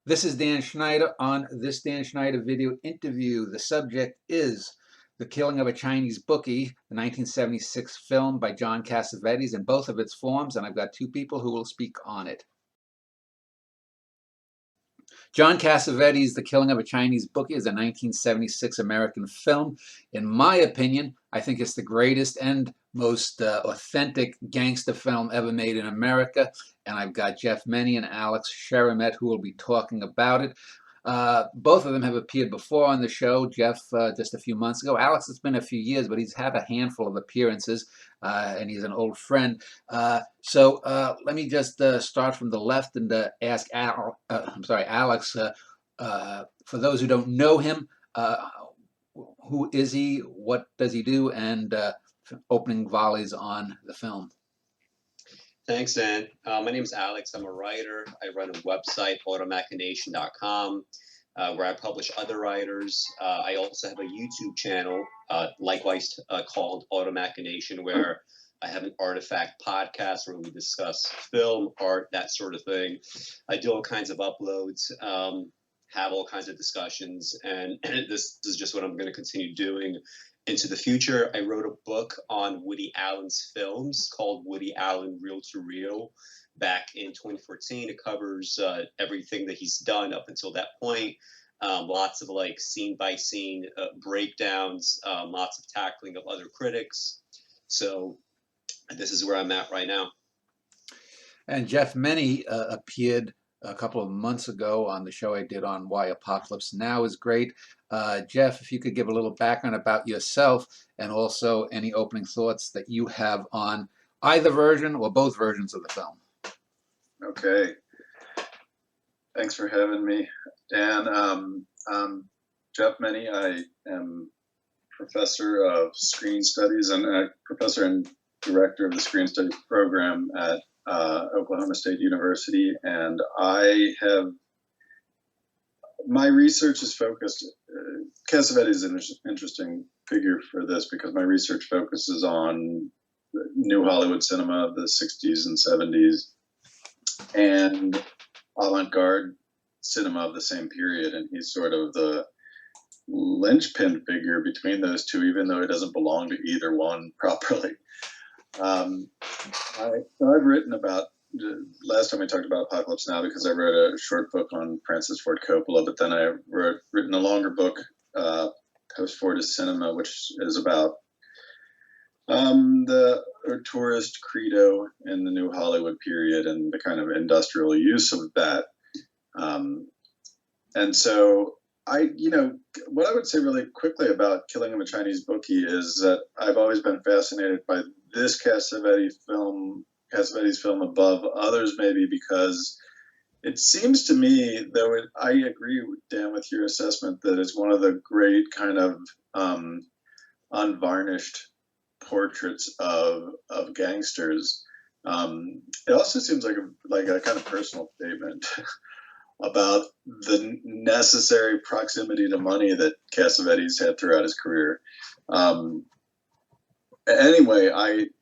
This is Dan Schneider on this Dan Schneider video interview. The subject is The Killing of a Chinese Bookie, the 1976 film by John Cassavetes in both of its forms, and I've got two people who will speak on it. John Cassavetes' The Killing of a Chinese Bookie is a 1976 American film. In my opinion, I think it's the greatest and most authentic gangster film ever made in America. And I've got Jeff Meny and Alex Sheramet who will be talking about it. Both of them have appeared before on the show. Jeff just a few months ago. Alex, it's been a few years, but he's had a handful of appearances, and he's an old friend. So let me just start from the left and ask Alex. For those who don't know him, who is he? What does he do? And opening volleys on the film. Thanks, Dan. My name is Alex. I'm a writer. I run a website, automachination.com, where I publish other writers. I also have a YouTube channel, likewise called Automachination, where I have an artifact podcast where we discuss film, art, that sort of thing. I do all kinds of uploads, have all kinds of discussions, and this is just what I'm going to continue doing into the future. I wrote a book on Woody Allen's films called Woody Allen Reel to Reel back in 2014. It covers everything that he's done up until that point. Lots of like scene by scene breakdowns, lots of tackling of other critics. So this is where I'm at right now. And Jeff Meny appeared a couple of months ago on the show I did on Why Apocalypse Now is Great. Jeff, if you could give a little background about yourself and also any opening thoughts that you have on either version or both versions of the film. Okay. Thanks for having me, Dan. I'm Jeff Meny. I am professor of screen studies and professor and director of the screen studies program at Oklahoma State University, and my research is focused. Cassavetes is an interesting figure for this because my research focuses on New Hollywood cinema of the 60s and 70s and avant-garde cinema of the same period, and he's sort of the linchpin figure between those two, even though he doesn't belong to either one properly. I've written about, last time we talked about Apocalypse Now because I wrote a short book on Francis Ford Coppola, but then I written a longer book, Post-Fordist Cinema, which is about the tourist credo in the New Hollywood period and the kind of industrial use of that. And so what I would say really quickly about Killing of a Chinese Bookie is that I've always been fascinated by this Cassavetes film above others, maybe because it seems to me, though I agree, Dan, with your assessment that it's one of the great kind of unvarnished portraits of gangsters. It also seems like a kind of personal statement about the necessary proximity to money that Cassavetes had throughout his career. Anyway, I've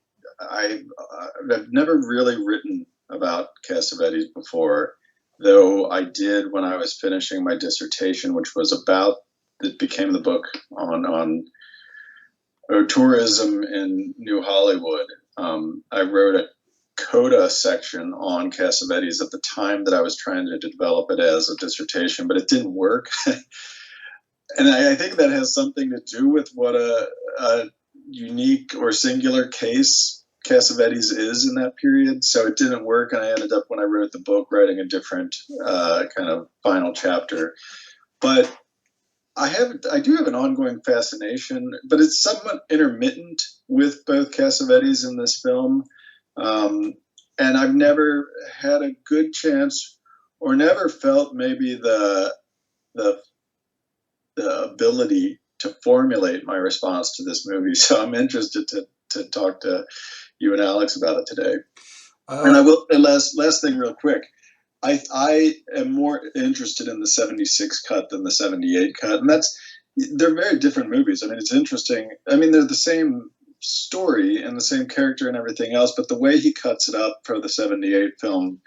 never really written about Cassavetes before, though I did when I was finishing my dissertation, which was it became the book on tourism in New Hollywood. I wrote a coda section on Cassavetes at the time that I was trying to develop it as a dissertation, but it didn't work. And I think that has something to do with what a unique or singular case Cassavetes is in that period. So it didn't work, and I ended up, when I wrote the book, writing a different kind of final chapter. But I do have an ongoing fascination, but it's somewhat intermittent with both Cassavetes in this film. And I've never had a good chance, or never felt maybe the ability to formulate my response to this movie. So I'm interested to talk to you and Alex about it today. And I will. And last thing, real quick. I am more interested in the 76 cut than the 78 cut, and they're very different movies. I mean, it's interesting. I mean, they're the same story and the same character and everything else, but the way he cuts it up for the 78 film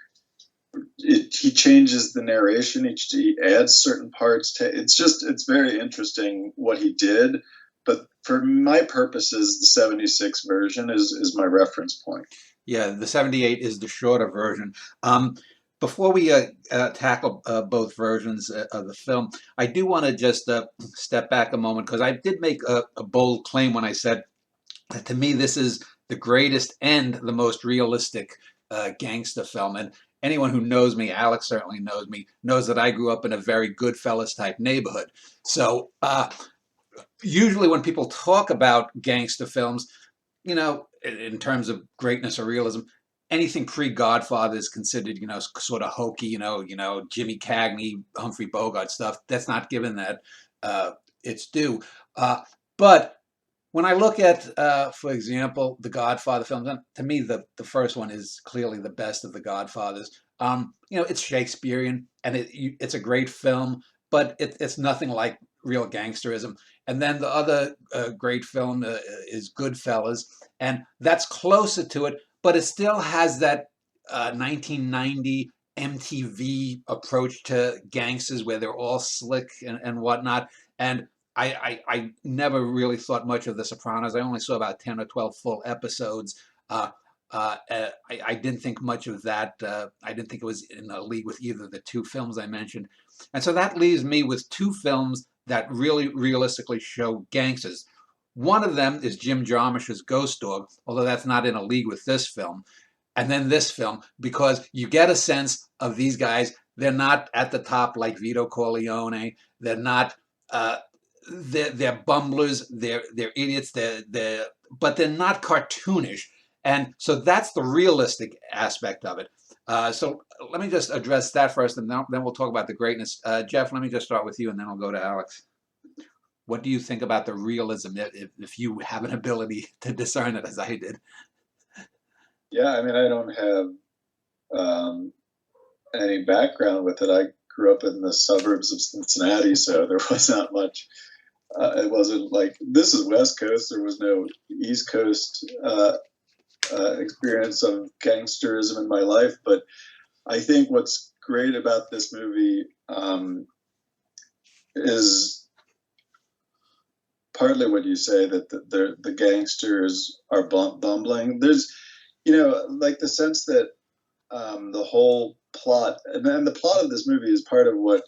he changes the narration. He adds certain parts to it's very interesting what he did. But for my purposes, the 76 version is my reference point. Yeah, the 78 is the shorter version. Before we tackle both versions of the film, I do want to just step back a moment, because I did make a bold claim when I said that to me this is the greatest and the most realistic gangster film. And anyone who knows me, Alex certainly knows me, knows that I grew up in a very Goodfellas type neighborhood. So usually when people talk about gangster films, you know, in terms of greatness or realism, anything pre-Godfather is considered, you know, sort of hokey, Jimmy Cagney, Humphrey Bogart stuff. That's not given that its due. But when I look at, for example, the Godfather films, to me, the first one is clearly the best of the Godfathers. It's Shakespearean, and it's a great film, but it's nothing like real gangsterism. And then the other great film is Goodfellas, and that's closer to it, but it still has that 1990 MTV approach to gangsters, where they're all slick and whatnot. And I never really thought much of The Sopranos. I only saw about 10 or 12 full episodes. I didn't think much of that. I didn't think it was in a league with either of the two films I mentioned. And so that leaves me with two films that really realistically show gangsters. One of them is Jim Jarmusch's Ghost Dog, although that's not in a league with this film. And then this film, because you get a sense of these guys. They're not at the top like Vito Corleone. They're not. They're bumblers. They're idiots. But they're not cartoonish. And so that's the realistic aspect of it. So let me just address that first, and then we'll talk about the greatness. Jeff, let me just start with you, and then I'll go to Alex. What do you think about the realism, if you have an ability to discern it as I did? Yeah, I mean, I don't have any background with it. I grew up in the suburbs of Cincinnati, so there was not much. It wasn't like this is West Coast. There was no East Coast experience of gangsterism in my life. But I think what's great about this movie is partly what you say, that the gangsters are bumbling. There's, like the sense that the whole plot, and then the plot of this movie is part of what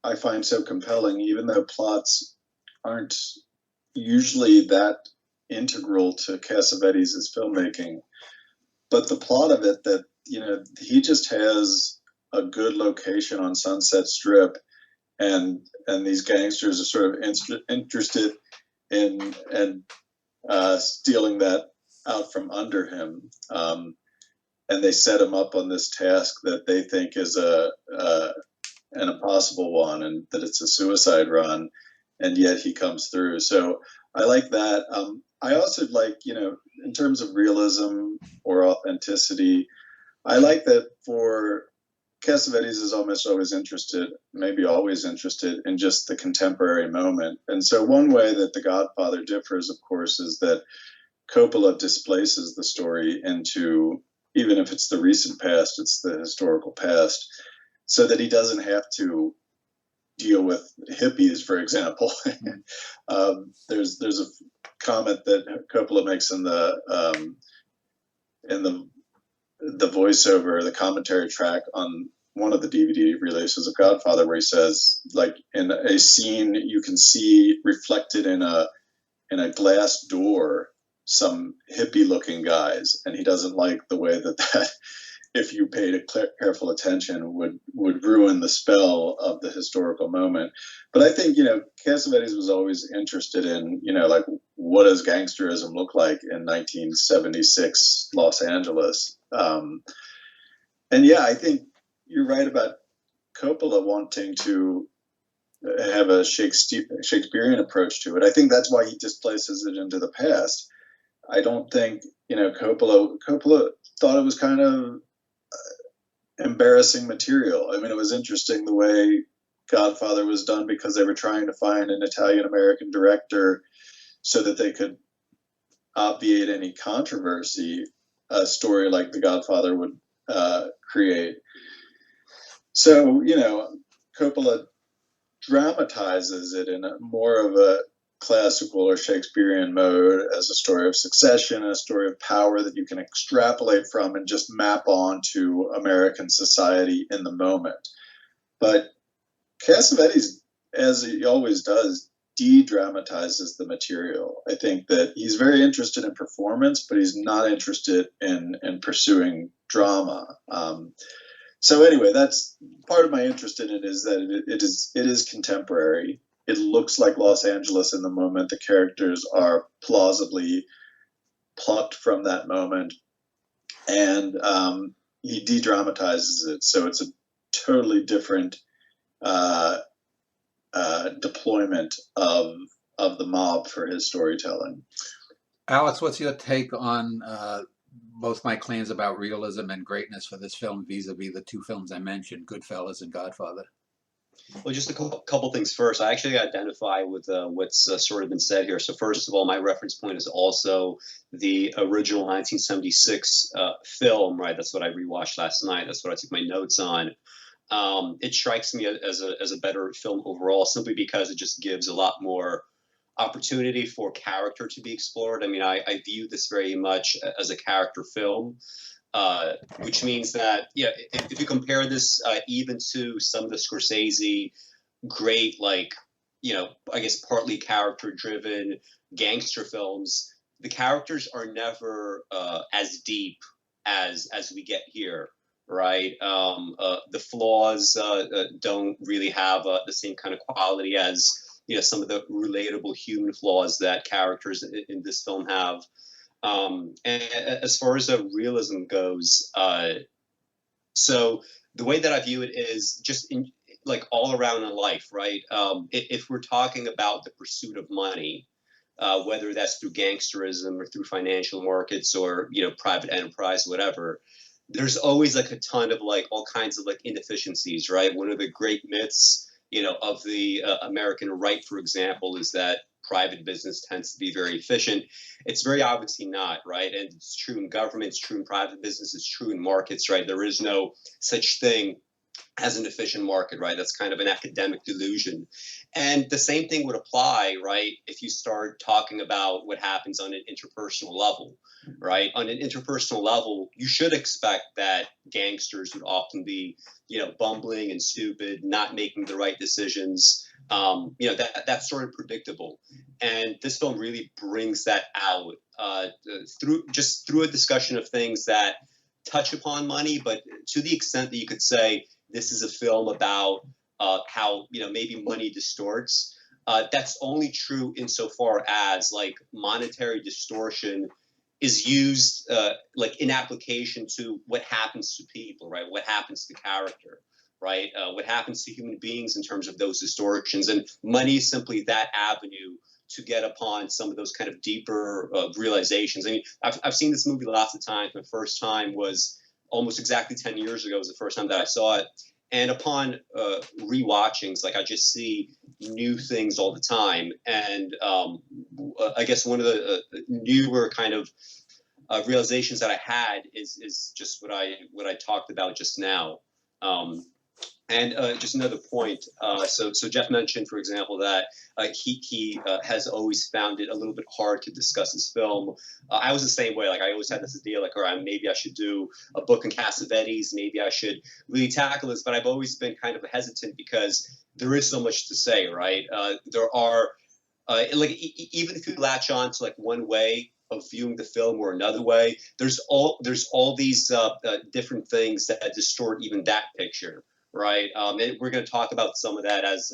I find so compelling, even though plots aren't usually that integral to Cassavetes' filmmaking. But the plot of it, that, he just has a good location on Sunset Strip, and these gangsters are sort of interested in stealing that out from under him. And they set him up on this task that they think is an impossible one, and that it's a suicide run, and yet he comes through. So I like that. I also like, in terms of realism or authenticity, I like that for Cassavetes is almost always interested, maybe always interested, in just the contemporary moment. And so one way that The Godfather differs, of course, is that Coppola displaces the story into, even if it's the recent past, it's the historical past, so that he doesn't have to deal with hippies, for example. There's a comment that Coppola makes in the voiceover, the commentary track on one of the DVD releases of Godfather, where he says, like, in a scene you can see reflected in a glass door some hippie looking guys, and he doesn't like the way that if you paid careful attention, would ruin the spell of the historical moment. But I think, Cassavetes was always interested in, like, what does gangsterism look like in 1976 Los Angeles? And yeah, I think you're right about Coppola wanting to have a Shakespearean approach to it. I think that's why he displaces it into the past. I don't think, Coppola thought it was kind of embarrassing material. I mean, it was interesting the way Godfather was done, because they were trying to find an Italian-American director so that they could obviate any controversy a story like The Godfather would create. So, Coppola dramatizes it in more of a classical or Shakespearean mode as a story of succession, a story of power that you can extrapolate from and just map onto American society in the moment. But Cassavetes, as he always does, de-dramatizes the material. I think that he's very interested in performance, but he's not interested in pursuing drama. So anyway, that's part of my interest in it, is that it is contemporary. It looks like Los Angeles in the moment. The characters are plausibly plucked from that moment, and he de-dramatizes it. So it's a totally different deployment of the mob for his storytelling. Alex, what's your take on both my claims about realism and greatness for this film vis-a-vis the two films I mentioned, Goodfellas and Godfather? Well, just a couple things first. I actually identify with what's sort of been said here. So first of all, my reference point is also the original 1976 film, right? That's what I rewatched last night. That's what I took my notes on. It strikes me as a better film overall, simply because it just gives a lot more opportunity for character to be explored. I mean, I view this very much as a character film. Which means that, if you compare this even to some of the Scorsese great, like, I guess partly character-driven gangster films, the characters are never as deep as we get here, right? The flaws don't really have the same kind of quality as some of the relatable human flaws that characters in this film have. And as far as realism goes, so the way that I view it is just like all around in life, right? If we're talking about the pursuit of money, whether that's through gangsterism or through financial markets or private enterprise, whatever, there's always like a ton of like all kinds of like inefficiencies, right? One of the great myths, of the American right, for example, is that private business tends to be very efficient. It's very obviously not, right? And it's true in government, it's true in private business, it's true in markets, right? There is no such thing as an efficient market, right? That's kind of an academic delusion. And the same thing would apply, right, if you start talking about what happens on an interpersonal level, right? On an interpersonal level, you should expect that gangsters would often be, bumbling and stupid, not making the right decisions. That's sort of predictable. And this film really brings that out through a discussion of things that touch upon money, but to the extent that you could say this is a film about how maybe money distorts. That's only true insofar as like monetary distortion is used like in application to what happens to people, right? What happens to character, right? What happens to human beings in terms of those distortions, and money is simply that avenue to get upon some of those kind of deeper realizations. I mean, I've seen this movie lots of times. My first time was almost exactly 10 years ago. Was the first time that I saw it. And upon rewatchings, like I just see new things all the time. And I guess one of the newer kind of realizations that I had is just what I talked about just now. And just another point. So Jeff mentioned, for example, that he has always found it a little bit hard to discuss his film. I was the same way. Like I always had this idea, like, all right, maybe I should do a book on Cassavetes. Maybe I should really tackle this. But I've always been kind of hesitant because there is so much to say, right? There are even if you latch on to like one way of viewing the film or another way, there's all these different things that distort even that picture. Right, and we're going to talk about some of that as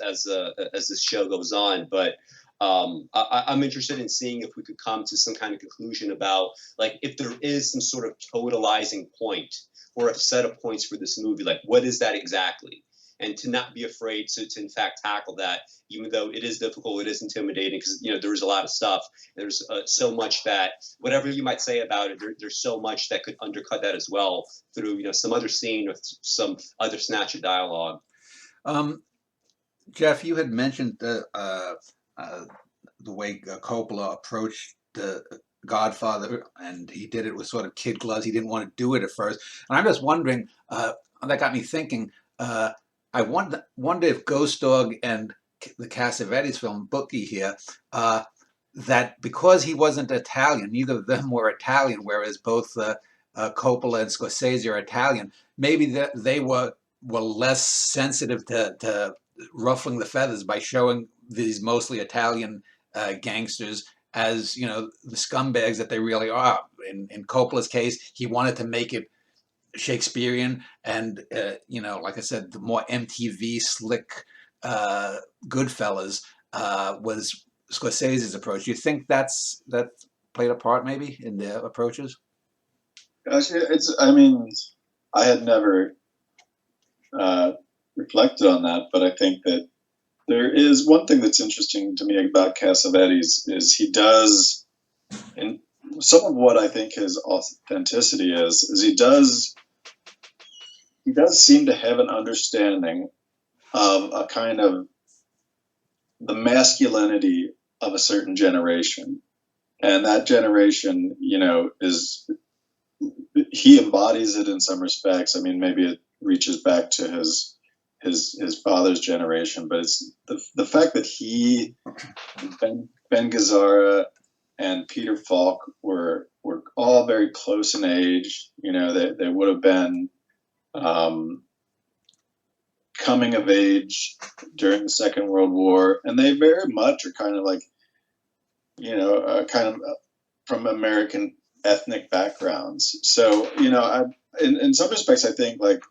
this show goes on. But I'm interested in seeing if we could come to some kind of conclusion about like if there is some sort of totalizing point or a set of points for this movie. Like, what is that exactly? And to not be afraid to in fact tackle that, even though it is difficult, it is intimidating because there's a lot of stuff. There's so much that whatever you might say about it, there's so much that could undercut that as well through some other scene or some other snatch of dialogue. Jeff, you had mentioned the way Coppola approached the Godfather, and he did it with sort of kid gloves. He didn't want to do it at first, and I'm just wondering. That got me thinking. I wonder if Ghost Dog and the Cassavetes film Bookie here, that because he wasn't Italian, neither of them were Italian, whereas both Coppola and Scorsese are Italian. Maybe they were less sensitive to ruffling the feathers by showing these mostly Italian gangsters as, you know, the scumbags that they really are. In Coppola's case, he wanted to make it Shakespearean, and you know, like I said, the more MTV slick Goodfellas was Scorsese's approach. Do you think that played a part maybe in their approaches? Gosh, I mean, I had never reflected on that, but I think that there is one thing that's interesting to me about Cassavetes is he does, and some of what I think his authenticity is he does seem to have an understanding of a kind of the masculinity of a certain generation, and that generation, you know, is he embodies it in some respects. I mean, maybe it reaches back to his father's generation, but it's the fact that he, Ben Gazzara, and Peter Falk were all very close in age. You know, they would have been coming of age during the Second World War, and they very much are kind of like, you know, kind of from American ethnic backgrounds. So, you know, in some respects, I think like,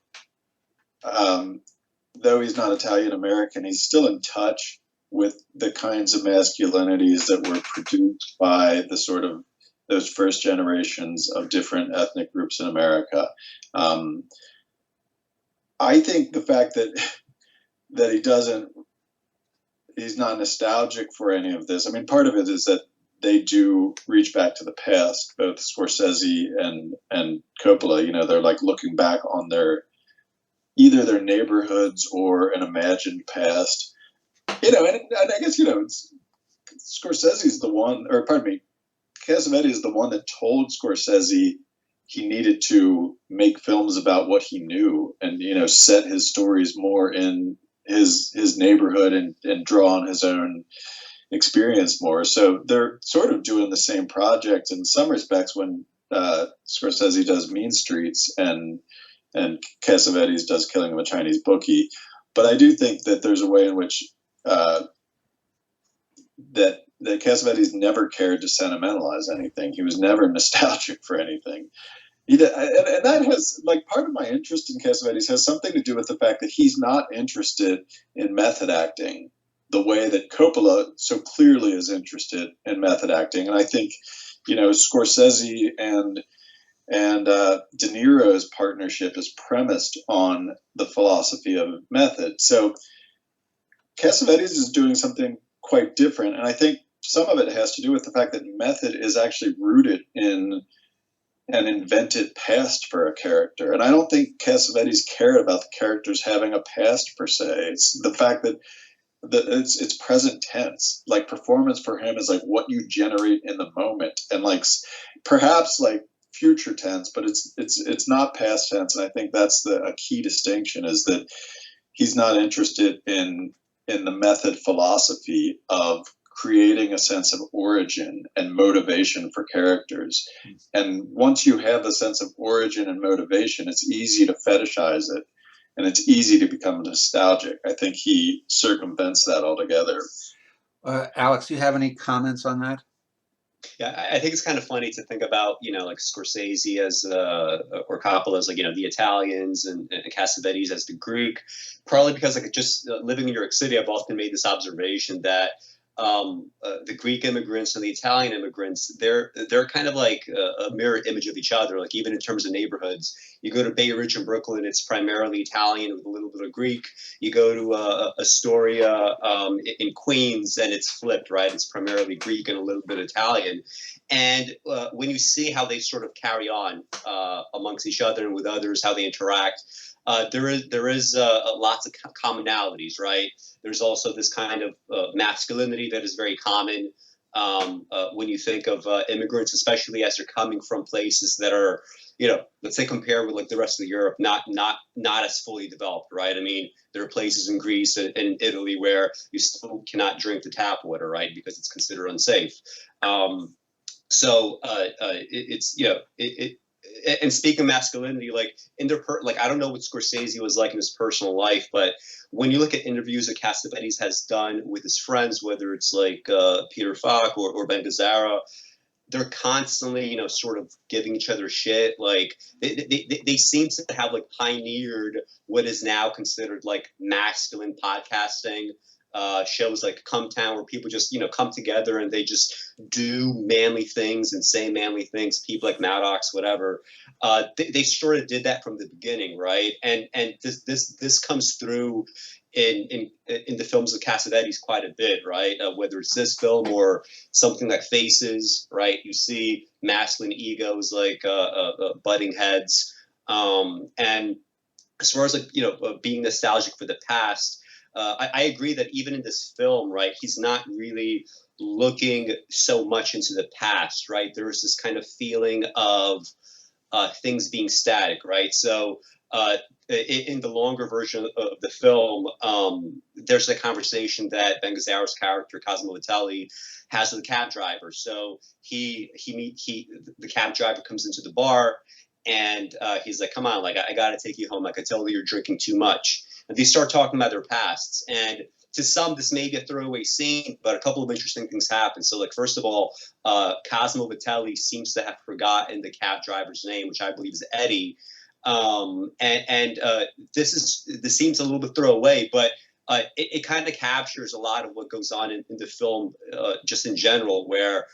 though he's not Italian American, he's still in touch with the kinds of masculinities that were produced by the sort of those first generations of different ethnic groups in America. I think the fact that he's not nostalgic for any of this. I mean, part of it is that they do reach back to the past, both Scorsese and Coppola. You know, they're like looking back on either their neighborhoods or an imagined past. You know, and I guess, you know, Scorsese's the one, or pardon me, Cassavetes is the one that told Scorsese he needed to make films about what he knew and, you know, set his stories more in his neighborhood and draw on his own experience more. So they're sort of doing the same project in some respects when Scorsese does Mean Streets and Cassavetes does Killing of a Chinese Bookie. But I do think that there's a way in which that Cassavetes never cared to sentimentalize anything. He was never nostalgic for anything. And that has, like, part of my interest in Cassavetes has something to do with the fact that he's not interested in method acting the way that Coppola so clearly is interested in method acting. And I think, you know, Scorsese and De Niro's partnership is premised on the philosophy of method. So Cassavetes is doing something quite different. And I think some of it has to do with the fact that method is actually rooted in an invented past for a character. And I don't think Cassavetes cared about the characters having a past per se. It's the fact that it's present tense. Like, performance for him is like what you generate in the moment, and like perhaps like future tense, but it's not past tense. And I think that's a key distinction, is that he's not interested in the method philosophy of creating a sense of origin and motivation for characters. And once you have a sense of origin and motivation, it's easy to fetishize it, and it's easy to become nostalgic. I think he circumvents that altogether. Alex, do you have any comments on that? Yeah, I think it's kind of funny to think about, you know, like Scorsese as or Coppola as, like, you know, the Italians and Cassavetes as the Greek, probably because, like, just living in New York City, I've often made this observation that the Greek immigrants and the Italian immigrants, they're kind of like a mirror image of each other. Like, even in terms of neighborhoods, you go to Bay Ridge in Brooklyn, it's primarily Italian with a little bit of Greek. You go to Astoria in Queens, and it's flipped, right? It's primarily Greek and a little bit Italian. And when you see how they sort of carry on amongst each other and with others, how they interact, there is lots of commonalities, right? There's also this kind of masculinity that is very common. When you think of immigrants, especially as they're coming from places that are, let's say compared with like the rest of Europe, not as fully developed, right? I mean, there are places in Greece and Italy where you still cannot drink the tap water, right, because it's considered unsafe. It's and speaking of masculinity, like like I don't know what Scorsese was like in his personal life, but when you look at interviews that Cassavetes has done with his friends, whether it's like Peter Falk or Ben Gazzara, they're constantly, sort of giving each other shit. Like they seem to have like pioneered what is now considered like masculine podcasting. Shows like Come Town, where people just come together and they just do manly things and say manly things. People like Maddox, whatever, they sort of did that from the beginning, right? And this comes through in the films of Cassavetes quite a bit, right? Whether it's this film or something like Faces, right? You see masculine egos like butting heads, and as far as like being nostalgic for the past. I agree that even in this film, right, he's not really looking so much into the past, right? There's this kind of feeling of things being static, right? So in the longer version of the film, there's a conversation that Ben Gazzara's character, Cosmoetica, has with the cab driver. So the cab driver comes into the bar and he's like, come on, like, I got to take you home. I could tell that you're drinking too much. And they start talking about their pasts. And to some, this may be a throwaway scene, but a couple of interesting things happen. So, like, first of all, Casmoetica seems to have forgotten the cab driver's name, which I believe is Eddie. This seems a little bit throwaway, but it kind of captures a lot of what goes on in the film, just in general, where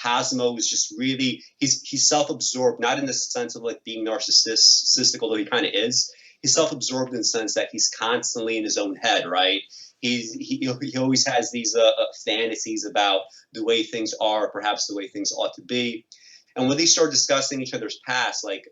Cosmo is just really he's self-absorbed, not in the sense of like being narcissistic, although he kind of is. He's self-absorbed in the sense that he's constantly in his own head, right? He always has these fantasies about the way things are, perhaps the way things ought to be. And when they start discussing each other's past, like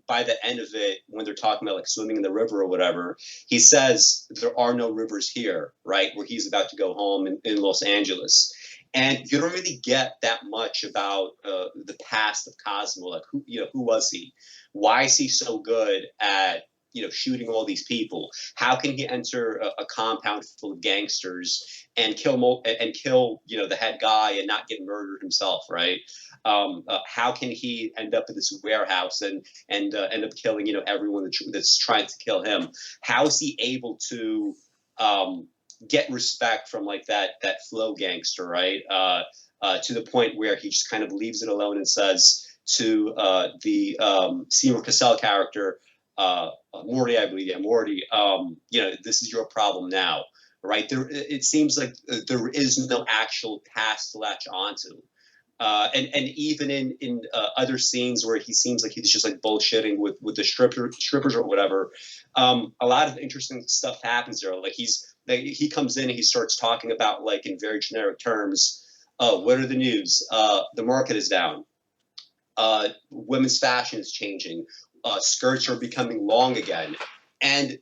by the end of it, when they're talking about like swimming in the river or whatever, he says there are no rivers here, right? Where he's about to go home in Los Angeles. And you don't really get that much about the past of Cosmo. Like who was he? Why is he so good at shooting all these people? How can he enter a compound full of gangsters and kill the head guy and not get murdered himself, right? How can he end up in this warehouse and end up killing everyone that's trying to kill him? How is he able to get respect from like that flow gangster, right? To the point where he just kind of leaves it alone and says to the Seymour Cassell character, Morty, I believe, Morty, this is your problem now, right? It seems like there is no actual past to latch onto. And even in other scenes where he seems like he's just like bullshitting with the strippers or whatever, a lot of interesting stuff happens there. Like he comes in and he starts talking about like in very generic terms, what are the news? The market is down. Women's fashion is changing. Skirts are becoming long again. And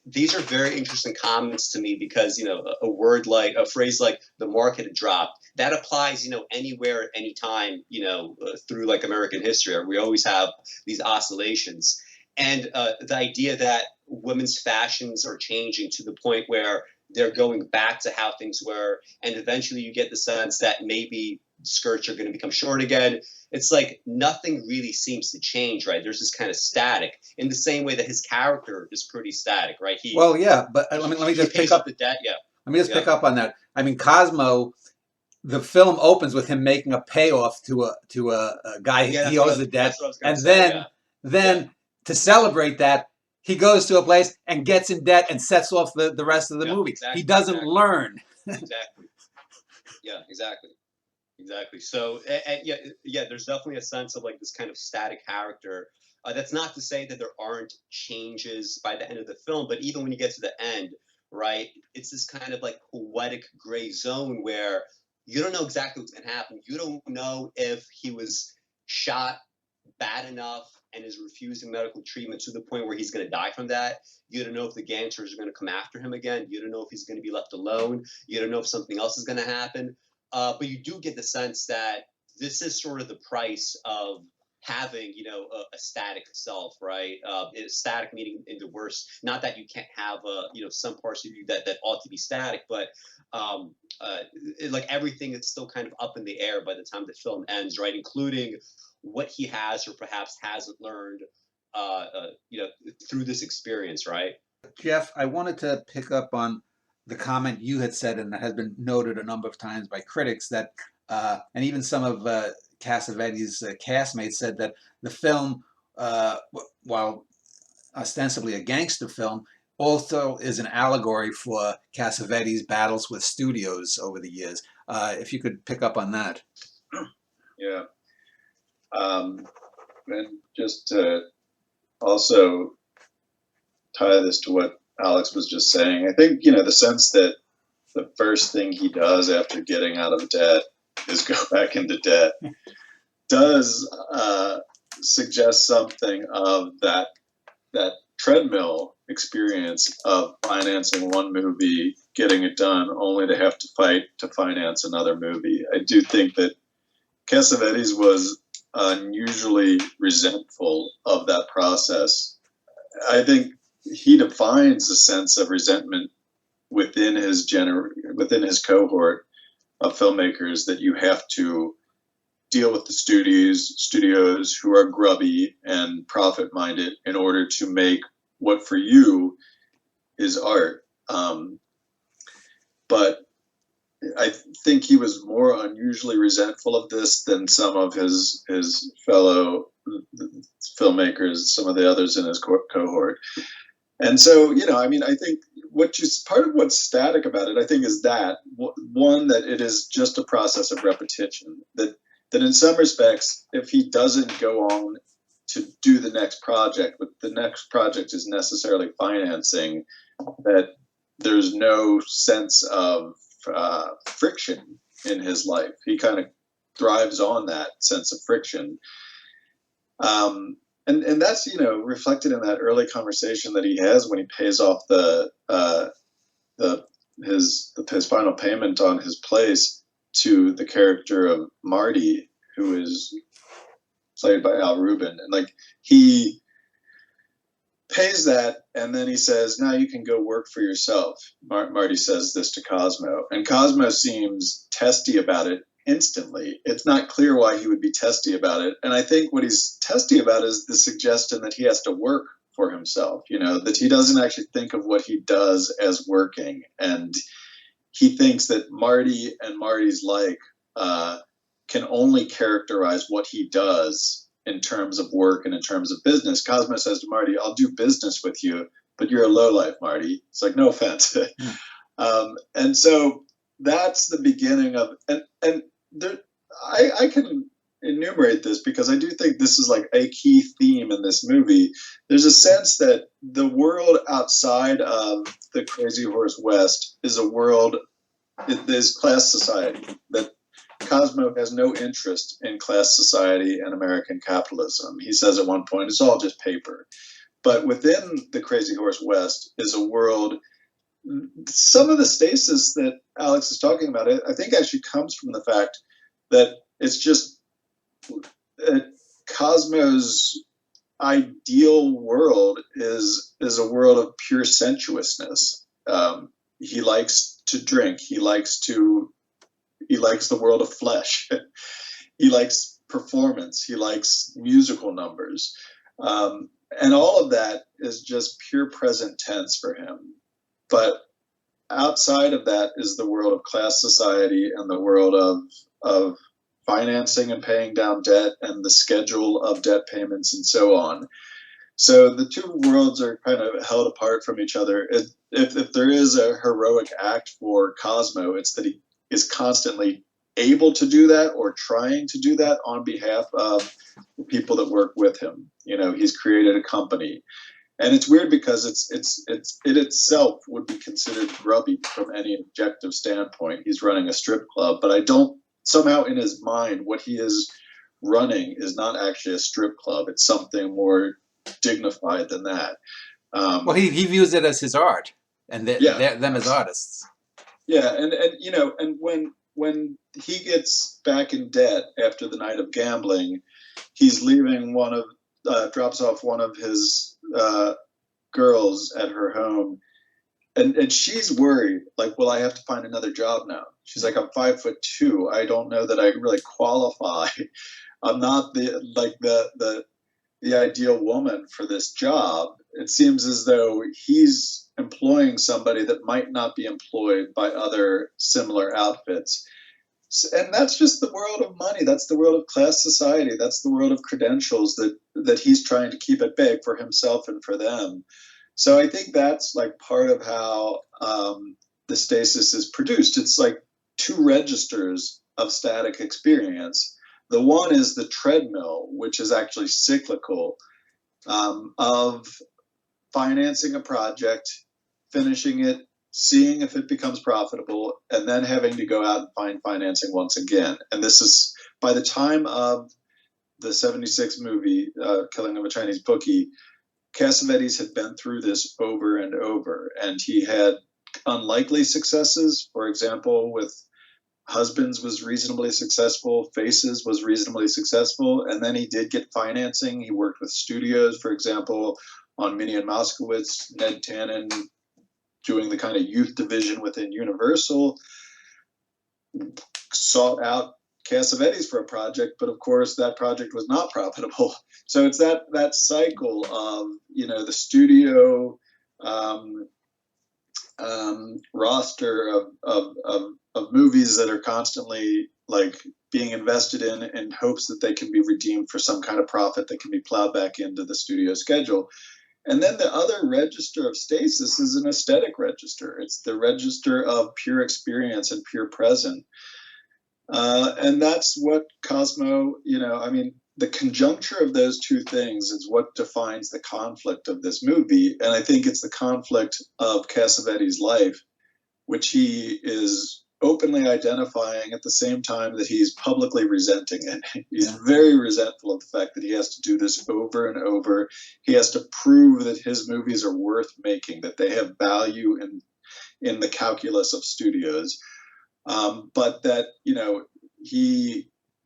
these are very interesting comments to me because, a phrase like the market had dropped, that applies, anywhere, anytime, through like American history. We always have these oscillations. And the idea that women's fashions are changing to the point where they're going back to how things were. And eventually you get the sense that maybe skirts are going to become short again. It's like nothing really seems to change, right? There's this kind of static in the same way that his character is pretty static, right? But let me just pick up the debt. Yeah. Let me just pick up on that. I mean, Cosmo, the film opens with him making a payoff to a guy he owes the debt, and then to celebrate that, he goes to a place and gets in debt and sets off the rest of the movie. Exactly, he doesn't learn. Exactly. Yeah. Exactly. Exactly. So, there's definitely a sense of like this kind of static character. That's not to say that there aren't changes by the end of the film, but even when you get to the end, right, it's this kind of like poetic gray zone where you don't know exactly what's going to happen. You don't know if he was shot bad enough and is refusing medical treatment to the point where he's going to die from that. You don't know if the gangsters are going to come after him again. You don't know if he's going to be left alone. You don't know if something else is going to happen. but you do get the sense that this is sort of the price of having, a static self, right? Static meaning in the worst, not that you can't have some parts of you that ought to be static, but like everything is still kind of up in the air by the time the film ends, right? Including what he has or perhaps hasn't learned, through this experience, right? Jeff, I wanted to pick up on the comment you had said, and that has been noted a number of times by critics, that, and even some of Cassavetes' castmates said that the film, while ostensibly a gangster film, also is an allegory for Cassavetes' battles with studios over the years. If you could pick up on that. Yeah. And just to also tie this to what Alex was just saying, I think, the sense that the first thing he does after getting out of debt is go back into debt does suggest something of that treadmill experience of financing one movie, getting it done, only to have to fight to finance another movie. I do think that Cassavetes was unusually resentful of that process. I think he defines a sense of resentment within his cohort of filmmakers, that you have to deal with the studios who are grubby and profit minded in order to make what for you is art. But I think he was more unusually resentful of this than some of his fellow filmmakers, some of the others in his cohort. And so, I think part of what's static about it, I think, is that one, that it is just a process of repetition. That in some respects, if he doesn't go on to do the next project, but the next project is necessarily financing, that there's no sense of friction in his life. He kind of thrives on that sense of friction. And that's, reflected in that early conversation that he has when he pays off his final payment on his place to the character of Marty, who is played by Al Rubin. And he pays that, and then he says, now you can go work for yourself. Marty says this to Cosmo, and Cosmo seems testy about it instantly. It's not clear why he would be testy about it. And I think what he's testy about is the suggestion that he has to work for himself, that he doesn't actually think of what he does as working. And he thinks that Marty and Marty's can only characterize what he does in terms of work and in terms of business. Cosmo says to Marty, I'll do business with you, but you're a lowlife, Marty. It's like, no offense. And so that's the beginning of, and there, I can enumerate this because I do think this is a key theme in this movie. There's a sense that the world outside of the Crazy Horse West is a world, there's class society, that Cosmo has no interest in class society and American capitalism. He says at one point, it's all just paper. But within the Crazy Horse West is a world, some of the stasis that Alex is talking about, I think actually comes from the fact that it's just Cosmo's ideal world is a world of pure sensuousness. He likes to drink. He likes the world of flesh. He likes performance. He likes musical numbers. And all of that is just pure present tense for him. But outside of that is the world of class society and the world of financing and paying down debt and the schedule of debt payments and so on. So the two worlds are kind of held apart from each other. If there is a heroic act for Cosmo, it's that he is constantly able to do that or trying to do that on behalf of the people that work with him. He's created a company. And it's weird because it itself would be considered grubby from any objective standpoint. He's running a strip club, but I don't, somehow in his mind, what he is running is not actually a strip club. It's something more dignified than that. Well, he views it as his art, and them as artists. Yeah, and when when he gets back in debt after the night of gambling, he's leaving drops off one of his girls at her home, and she's worried, like, will I have to find another job now? She's like, I'm 5'2". I don't know that I really qualify. I'm not the ideal woman for this job. It seems as though he's employing somebody that might not be employed by other similar outfits. And that's just the world of money. That's the world of class society. That's the world of credentials that he's trying to keep at bay for himself and for them. So I think that's like part of how the stasis is produced. It's like two registers of static experience. The one is the treadmill, which is actually cyclical, of financing a project, finishing it, seeing if it becomes profitable, and then having to go out and find financing once again. And this is, by the time of the 76 movie, Killing of a Chinese Bookie, Cassavetes had been through this over and over, and he had unlikely successes. For example, with Husbands was reasonably successful, Faces was reasonably successful, and then he did get financing. He worked with studios, for example, on Minnie and Moskowitz, Ned Tannen doing the kind of youth division within Universal, sought out Cassavetes for a project, but of course that project was not profitable. So it's that cycle of, the studio roster of movies that are constantly like being invested in hopes that they can be redeemed for some kind of profit that can be plowed back into the studio schedule. And then the other register of stasis is an aesthetic register. It's the register of pure experience and pure present. And that's what Cosmo, the conjuncture of those two things is what defines the conflict of this movie. And I think it's the conflict of Cassavetes' life, which he is openly identifying at the same time that he's publicly resenting it. He's very resentful of the fact that he has to do this over and over. He has to prove that his movies are worth making, that they have value in the calculus of studios. But that,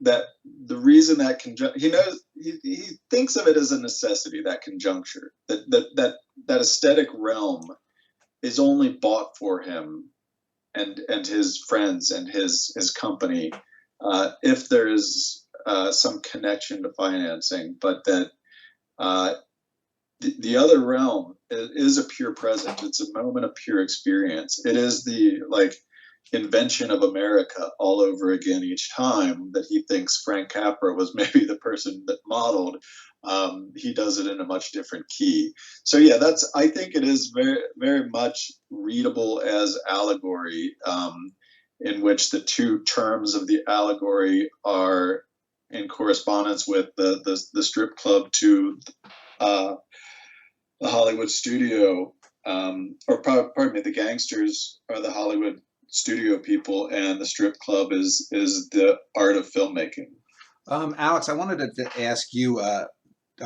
that the reason that he knows, he thinks of it as a necessity, that conjuncture, that aesthetic realm is only bought for him and his friends and his company if there is some connection to financing, but that the other realm is a pure present. It's a moment of pure experience. It is the invention of America all over again each time that he thinks Frank Capra was maybe the person that modeled. He does it in a much different key. So yeah, I think it is very, very much readable as allegory, in which the two terms of the allegory are in correspondence with the strip club to the Hollywood studio, or pardon me, the gangsters are the Hollywood studio people, and the strip club is the art of filmmaking. Alex, I wanted to ask you a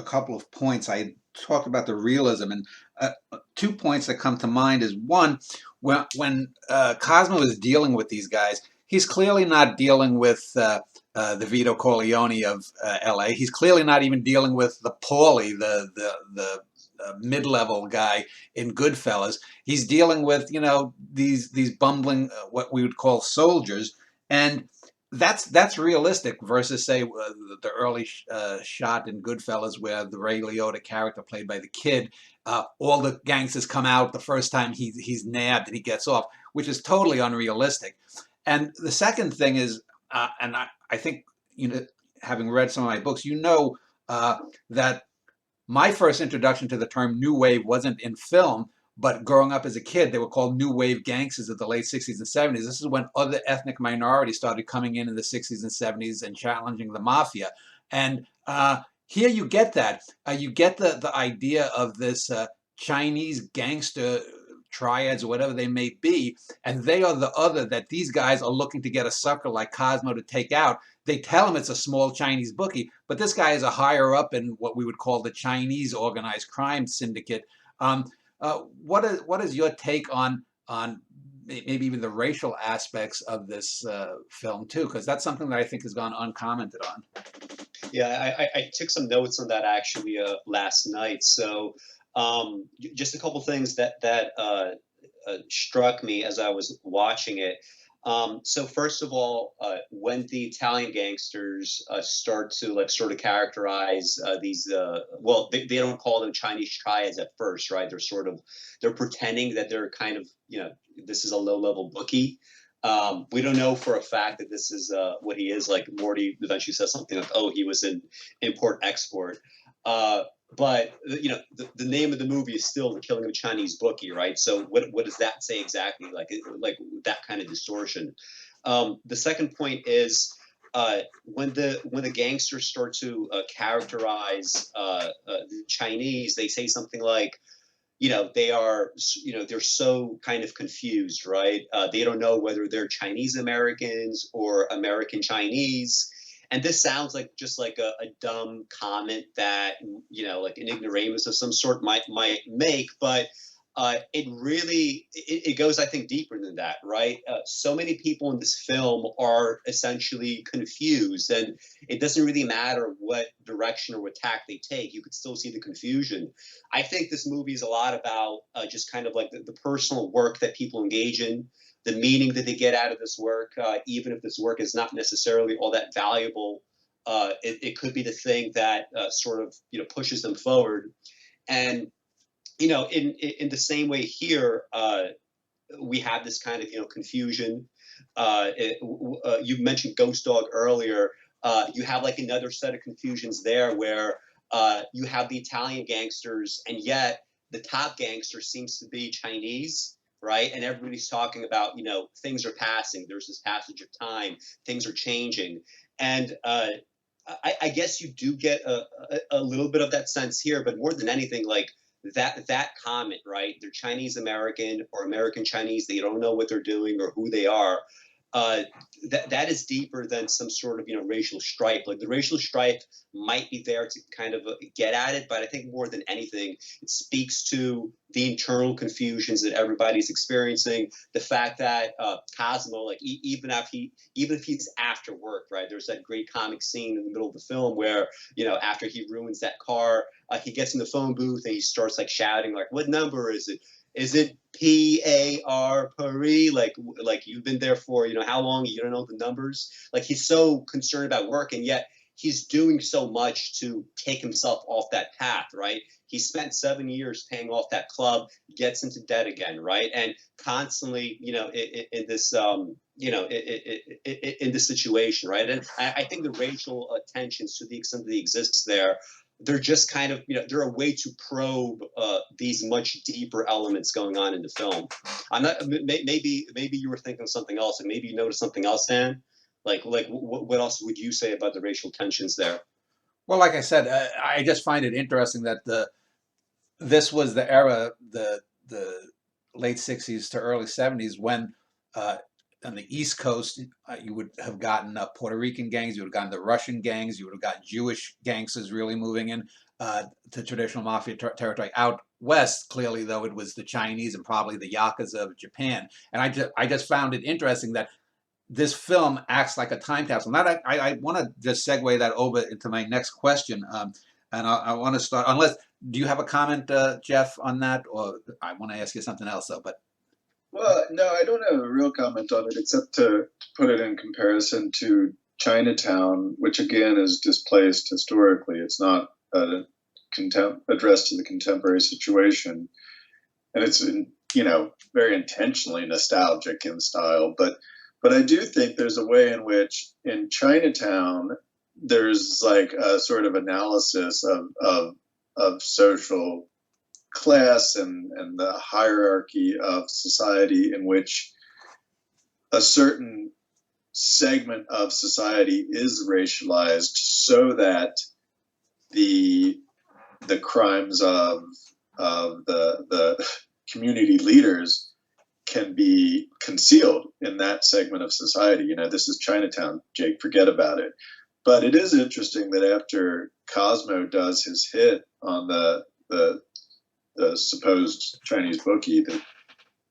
couple of points. I talked about the realism, and 2 points that come to mind is, one, when Cosmo is dealing with these guys, he's clearly not dealing with the Vito Corleone of L.A. He's clearly not even dealing with the Paulie, the mid-level guy in Goodfellas. He's dealing with, these bumbling, what we would call soldiers, and that's realistic versus, say, the early shot in Goodfellas where the Ray Liotta character played by the kid, all the gangsters come out the first time he's nabbed and he gets off, which is totally unrealistic. And the second thing is, and I think, having read some of my books, that my first introduction to the term New Wave wasn't in film, but growing up as a kid, they were called New Wave gangsters of the late 60s and 70s. This is when other ethnic minorities started coming in the 60s and 70s and challenging the mafia. And here you get that. You get the idea of this Chinese gangster triads or whatever they may be, and they are the other that these guys are looking to get a sucker like Cosmo to take out. They tell him it's a small Chinese bookie, but this guy is a higher up in what we would call the Chinese organized crime syndicate. What is your take on maybe even the racial aspects of this film too, because that's something that I think has gone uncommented on. Yeah, I took some notes on that actually last night. So just a couple things that struck me as I was watching it. So first of all, when the Italian gangsters start to like sort of characterize these, well, they don't call them Chinese triads at first, right? They're pretending that they're kind of, this is a low level bookie. We don't know for a fact that this is what he is. Like Morty eventually says something like, "Oh, he was in import export." But the name of the movie is still The Killing of a Chinese Bookie, right? So what does that say exactly? Like that kind of distortion. The second point is when the gangsters start to characterize the Chinese, they say something like, they are, they're so kind of confused, right? They don't know whether they're Chinese Americans or American Chinese. And this sounds like just like a dumb comment that, like an ignoramus of some sort might make, but it goes, I think, deeper than that, right? So many people in this film are essentially confused, and it doesn't really matter what direction or what tack they take. You could still see the confusion. I think this movie is a lot about just kind of like the personal work that people engage in, the meaning that they get out of this work, even if this work is not necessarily all that valuable. It could be the thing that sort of pushes them forward. And in the same way here, we have this kind of confusion. You mentioned Ghost Dog earlier. You have like another set of confusions there where you have the Italian gangsters, and yet the top gangster seems to be Chinese, right? And everybody's talking about things are passing. There's this passage of time. Things are changing, and I guess you do get a little bit of that sense here, but more than anything, like that comment, right? They're Chinese American or American Chinese. They don't know what they're doing or who they are. That is deeper than some sort of racial stripe. Like the racial stripe might be there to kind of get at it, but I think more than anything, it speaks to the internal confusions that everybody's experiencing. The fact that Cosmo, like even if he's after work, right? There's that great comic scene in the middle of the film where after he ruins that car, he gets in the phone booth and he starts like shouting, like, "What number is it? Is it PAR Paris? Like you've been there for how long? You don't know the numbers." Like he's so concerned about work, and yet he's doing so much to take himself off that path, right? He spent 7 years paying off that club, gets into debt again, right? And constantly, in this, in this situation, right? And I think the racial tensions, to the extent that they exist there, they're just kind of, they're a way to probe these much deeper elements going on in the film. I'm not, maybe you were thinking of something else, and maybe you noticed something else, Dan. Like what else would you say about the racial tensions there? Well, like I said, I just find it interesting that this was the era, the late 60s to early 70s, when on the East Coast, you would have gotten Puerto Rican gangs, you would have gotten the Russian gangs, you would have got Jewish gangsters really moving in to traditional mafia territory. Out west, clearly, though, it was the Chinese and probably the Yakuza of Japan. And I just found it interesting that this film acts like a time capsule. Now, I want to just segue that over into my next question. And I want to start, do you have a comment, Jeff, on that? Or I want to ask you something else, though. Well, no, I don't have a real comment on it, except to put it in comparison to Chinatown, which again is displaced historically. It's not addressed to the contemporary situation. And it's, very intentionally nostalgic in style. But I do think there's a way in which in Chinatown, there's like a sort of analysis of social class and the hierarchy of society, in which a certain segment of society is racialized so that the crimes of the community leaders can be concealed in that segment of society. This is Chinatown, Jake, forget about it. But it is interesting that after Cosmo does his hit on the supposed Chinese bookie, that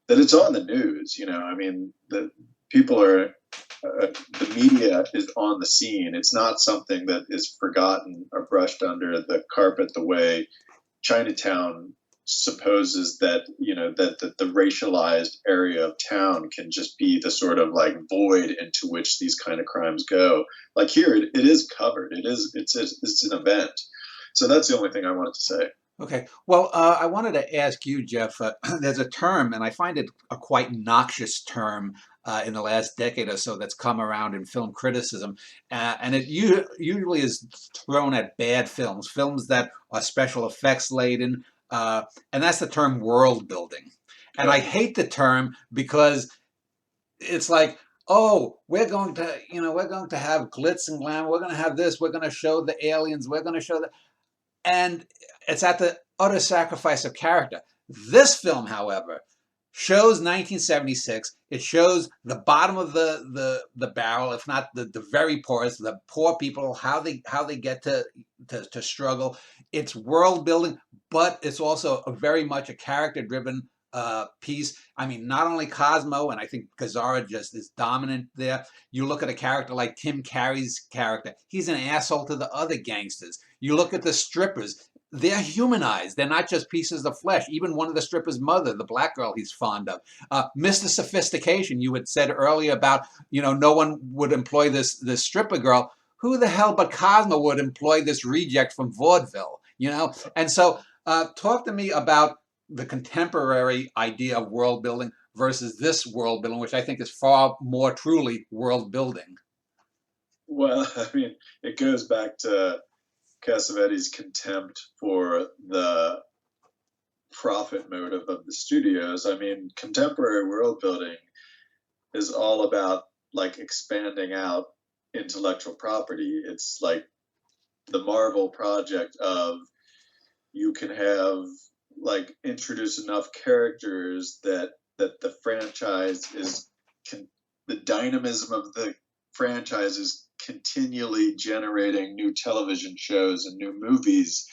that it's on the news. I mean, the people are, the media is on the scene. It's not something that is forgotten or brushed under the carpet the way Chinatown supposes that, that the racialized area of town can just be the sort of like void into which these kind of crimes go. Like here, it is covered. It's an event. So that's the only thing I wanted to say. Okay. Well, I wanted to ask you, Jeff, there's a term, and I find it a quite noxious term in the last decade or so that's come around in film criticism. And it usually is thrown at bad films, films that are special effects laden. And that's the term world building. And I hate the term because it's like, oh, we're going to have glitz and glam. We're going to have this. We're going to show the aliens. We're going to show that. And it's at the utter sacrifice of character. This film, however, shows 1976. It shows the bottom of the barrel, if not the very poorest, the poor people, how they get to struggle. It's world building, but it's also very much a character driven piece. I mean, not only Cosmo, and I think Gazzara just is dominant there. You look at a character like Tim Curry's character; he's an asshole to the other gangsters. You look at the strippers; they're humanized. They're not just pieces of flesh. Even one of the strippers' mother, the black girl he's fond of, Mr. Sophistication. You had said earlier about no one would employ this stripper girl. Who the hell but Cosmo would employ this reject from vaudeville? And so talk to me about the contemporary idea of world building versus this world building, which I think is far more truly world building. Well, I mean, it goes back to Cassavetes' contempt for the profit motive of the studios. I mean, contemporary world building is all about like expanding out intellectual property. It's like the Marvel project of you can have like introduce enough characters that the franchise is the dynamism of the franchise is continually generating new television shows and new movies.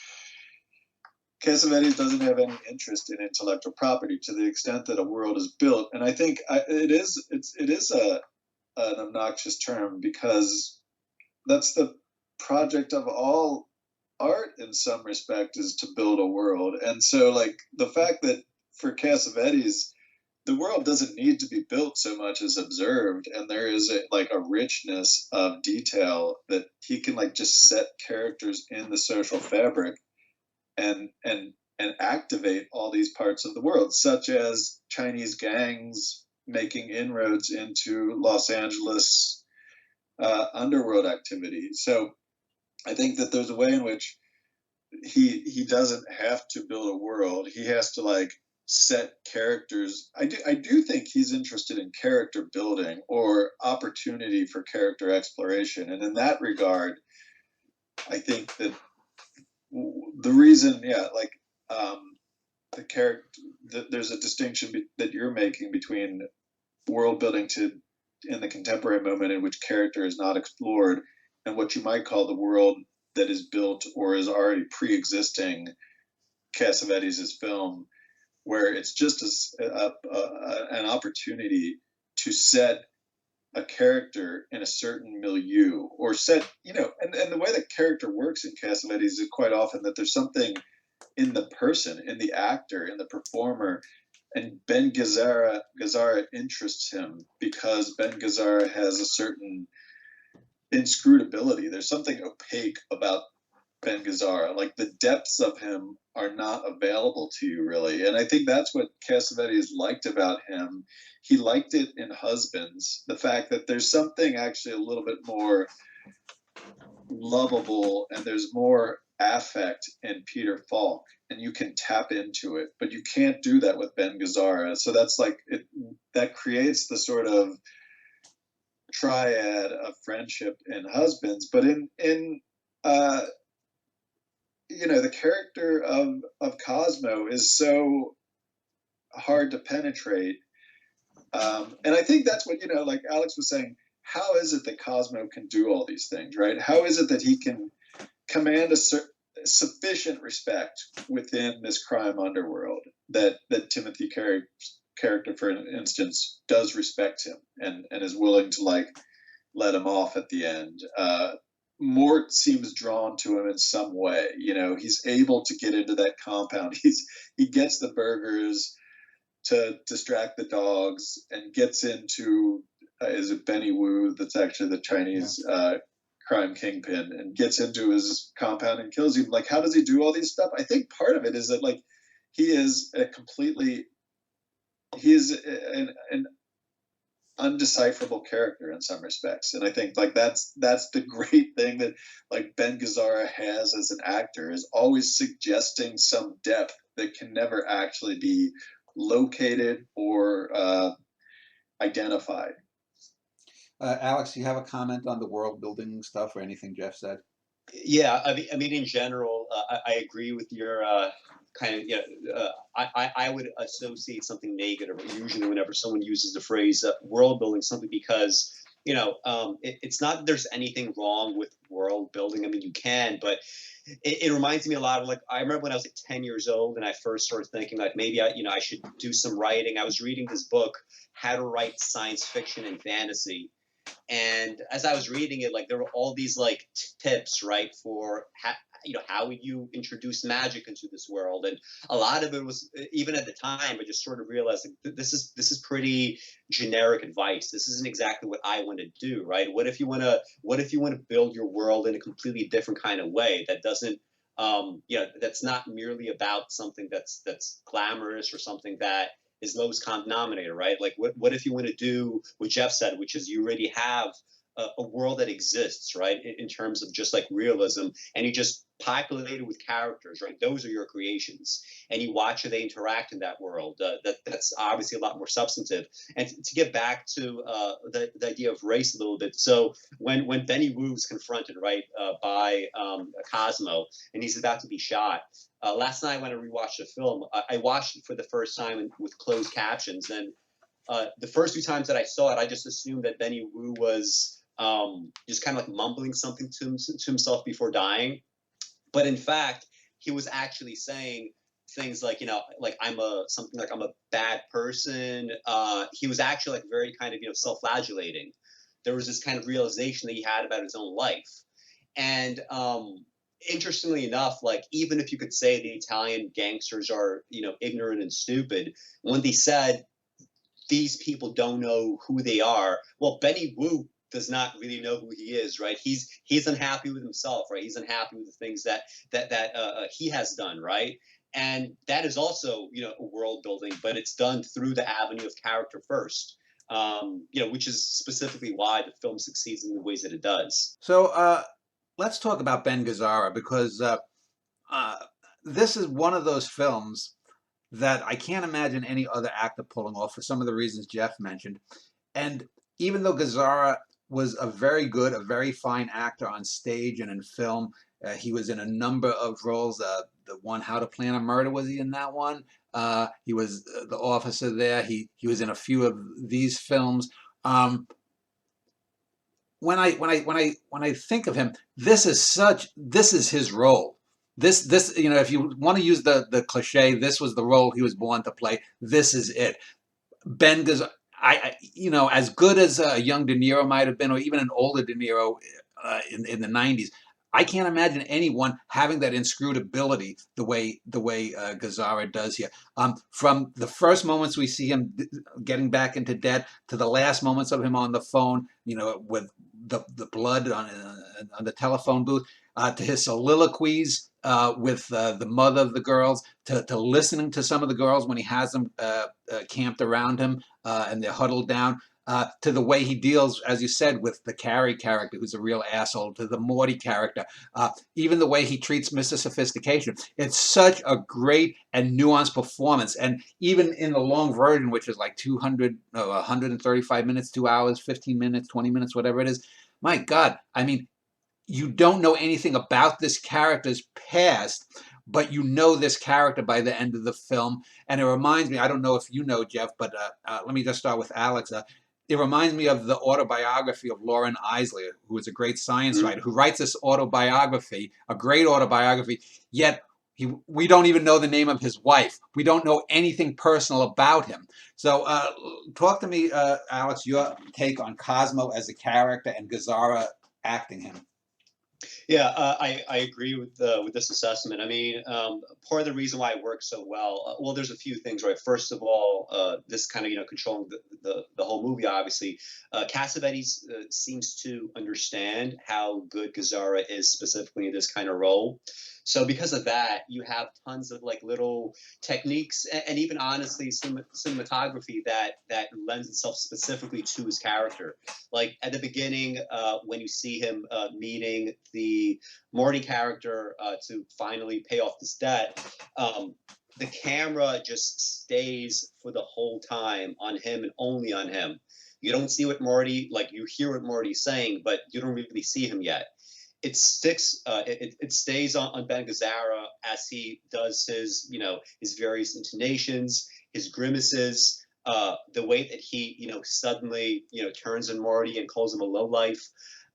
Cassavetes doesn't have any interest in intellectual property to the extent that a world is built, and I think it is an obnoxious term because that's the project of all art in some respect, is to build a world. And so like the fact that for Cassavetes the world doesn't need to be built so much as observed, and there is a richness of detail that he can like just set characters in the social fabric and activate all these parts of the world, such as Chinese gangs making inroads into Los Angeles underworld activity. So I think that there's a way in which he doesn't have to build a world. He has to like set characters. I do think he's interested in character building or opportunity for character exploration. And in that regard, I think that the reason, the character, there's a distinction that you're making between world building in the contemporary moment in which character is not explored, and what you might call the world that is built or is already pre-existing Cassavetes' film, where it's just an opportunity to set a character in a certain milieu, or set, and the way that character works in Cassavetes is quite often that there's something in the person, in the actor, in the performer. And Ben Gazzara interests him because Ben Gazzara has a certain inscrutability. There's something opaque about Ben Gazzara. Like the depths of him are not available to you really. And I think that's what Cassavetes liked about him. He liked it in Husbands, the fact that there's something actually a little bit more lovable and there's more affect in Peter Falk, and you can tap into it, but you can't do that with Ben Gazzara. So that's like that creates the sort of triad of friendship in Husbands. But in the character of Cosmo is so hard to penetrate, and I think that's what like Alex was saying. How is it that Cosmo can do all these things, right? How is it that he can command a sufficient respect within this crime underworld that Timothy Carey character, for instance, does respect him and is willing to like let him off at the end. Mort seems drawn to him in some way. He's able to get into that compound. He gets the burgers to distract the dogs and gets into is it Benny Wu? That's actually the Chinese crime kingpin, and gets into his compound and kills him. Like, how does he do all these stuff? I think part of it is that like he is an undecipherable character in some respects, and I think like that's the great thing that like Ben Gazzara has as an actor, is always suggesting some depth that can never actually be located or identified. Alex, do you have a comment on the world building stuff or anything Jeff said? Yeah, I mean, in general, I agree with your kind of, I would associate something negative usually whenever someone uses the phrase world building, something because, it's not that there's anything wrong with world building. I mean, you can, but it reminds me a lot of like, I remember when I was like 10 years old and I first started thinking like maybe I should do some writing. I was reading this book, How to Write Science Fiction and Fantasy. And as I was reading it, like there were all these like tips, right, for how would you introduce magic into this world, and a lot of it was, even at the time, I just sort of realized like, this is pretty generic advice. This isn't exactly what I want to do, right? What if you want to build your world in a completely different kind of way that doesn't, that's not merely about something that's glamorous or something that is lowest common denominator, right? Like what if you want to do what Jeff said, which is you already have a world that exists, right, in terms of just like realism, and you just populate it with characters, right? Those are your creations, and you watch how they interact in that world. That's obviously a lot more substantive. And to get back to the idea of race a little bit, so when Benny Wu is confronted, right, by Cosmo, and he's about to be shot. Last night when I rewatched the film, I watched it for the first time with closed captions, and the first few times that I saw it, I just assumed that Benny Wu was just kind of like mumbling something to himself before dying. But in fact, he was actually saying things like, like I'm a bad person. He was actually like very kind of, self-flagellating. There was this kind of realization that he had about his own life. And interestingly enough, like even if you could say the Italian gangsters are, ignorant and stupid, when they said these people don't know who they are, well, Benny Wu does not really know who he is, right? He's unhappy with himself, right? He's unhappy with the things that he has done, right? And that is also, a world building, but it's done through the avenue of character first, which is specifically why the film succeeds in the ways that it does. So let's talk about Ben Gazzara, because this is one of those films that I can't imagine any other actor pulling off for some of the reasons Jeff mentioned. And even though Gazzara was a very fine actor on stage and in film, he was in a number of roles. The one, How to Plan a Murder, was he in that one? He was the officer there. He was in a few of these films. When I think of him, this is his role. This if you want to use the cliche, this was the role he was born to play. This is it. Ben Gazzara, as good as a young De Niro might have been, or even an older De Niro in the 90s, I can't imagine anyone having that inscrutability the way Gazzara does here. From the first moments we see him getting back into debt to the last moments of him on the phone, with the blood on the telephone booth, to his soliloquies with the mother of the girls, to listening to some of the girls when he has them camped around him and they're huddled down, to the way he deals, as you said, with the Carrie character, who's a real asshole, to the Morty character, even the way he treats Mr. Sophistication. It's such a great and nuanced performance. And even in the long version, which is like 135 minutes, 2 hours, 15 minutes, 20 minutes, whatever it is, my God, I mean, you don't know anything about this character's past, but you know this character by the end of the film. And it reminds me, I don't know if you know, Jeff, but let me just start with Alex. It reminds me of the autobiography of Lauren Eisler, who is a great science writer, who writes this autobiography, a great autobiography, yet we don't even know the name of his wife. We don't know anything personal about him. So, talk to me, Alex, your take on Cosmo as a character and Gazzara acting him. Yeah, I agree with this assessment. I mean, part of the reason why it works so well, well, there's a few things, right? First of all, this kind of controlling the whole movie. Obviously, Cassavetes seems to understand how good Gazzara is specifically in this kind of role. So because of that, you have tons of like little techniques and even honestly cinematography that lends itself specifically to his character. Like at the beginning, when you see him meeting the Morty character to finally pay off this debt, the camera just stays for the whole time on him and only on him. You don't see what Morty, like you hear what Morty's saying, but you don't really see him yet. It sticks. It stays on Ben Gazzara as he does his, his various intonations, his grimaces, the way that he, suddenly, turns on Morty and calls him a lowlife.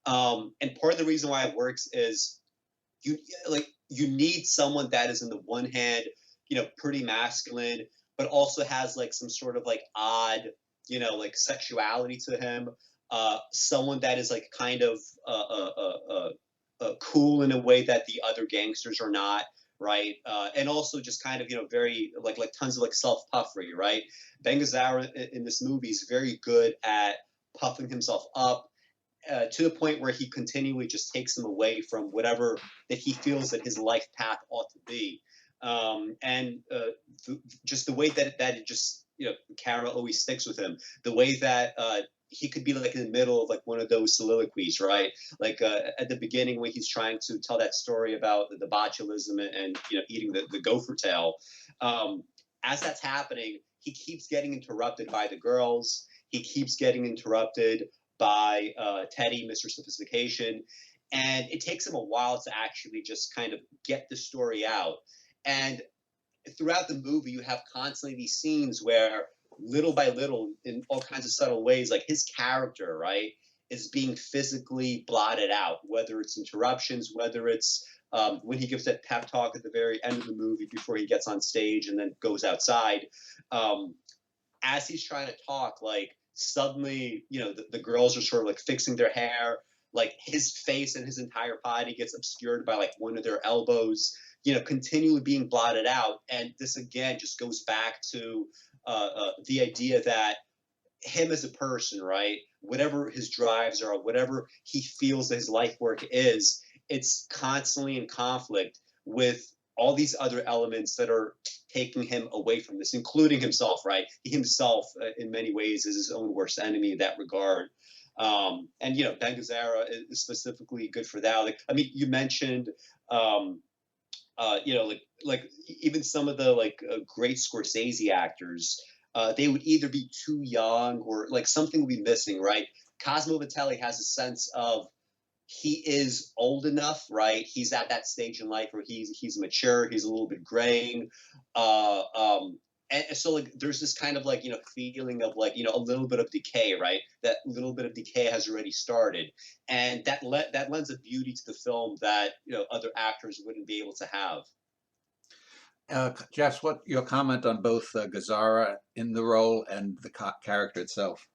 And part of the reason why it works is you you need someone that is, on the one hand, pretty masculine, but also has like some sort of like odd, like sexuality to him. Someone that is like kind of cool in a way that the other gangsters are not, right? And also just kind of very like tons of like self puffery, right? Ben Gazzara in this movie is very good at puffing himself up. To the point where he continually just takes him away from whatever that he feels that his life path ought to be, and just the way that it just the camera always sticks with him, the way that he could be like in the middle of like one of those soliloquies, right? Like at the beginning when he's trying to tell that story about the botulism and eating the gopher tail. As that's happening, he keeps getting interrupted by the girls. He keeps getting interrupted by Teddy, Mr. Sophistication, and it takes him a while to actually just kind of get the story out. And throughout the movie, you have constantly these scenes where little by little, in all kinds of subtle ways, like his character, right, is being physically blotted out, whether it's interruptions, whether it's when he gives that pep talk at the very end of the movie before he gets on stage and then goes outside. As he's trying to talk, like suddenly, the girls are sort of like fixing their hair, like his face and his entire body gets obscured by like one of their elbows, continually being blotted out. And this again just goes back to the idea that him as a person, right, whatever his drives are, whatever he feels that his life work is, it's constantly in conflict with all these other elements that are taking him away from this, including himself, right? He himself, in many ways, is his own worst enemy in that regard. And Ben Gazzara is specifically good for that. Like, I mean, you mentioned, like even some of the great Scorsese actors, they would either be too young or like something would be missing, right? Cassavetes has a sense of he is old enough, right? He's at that stage in life where he's mature, he's a little bit graying, and so like there's this kind of like feeling of like a little bit of decay, right? That little bit of decay has already started, and that lends a beauty to the film that other actors wouldn't be able to have. Jess, what your comment on both Gazzara in the role and the character itself?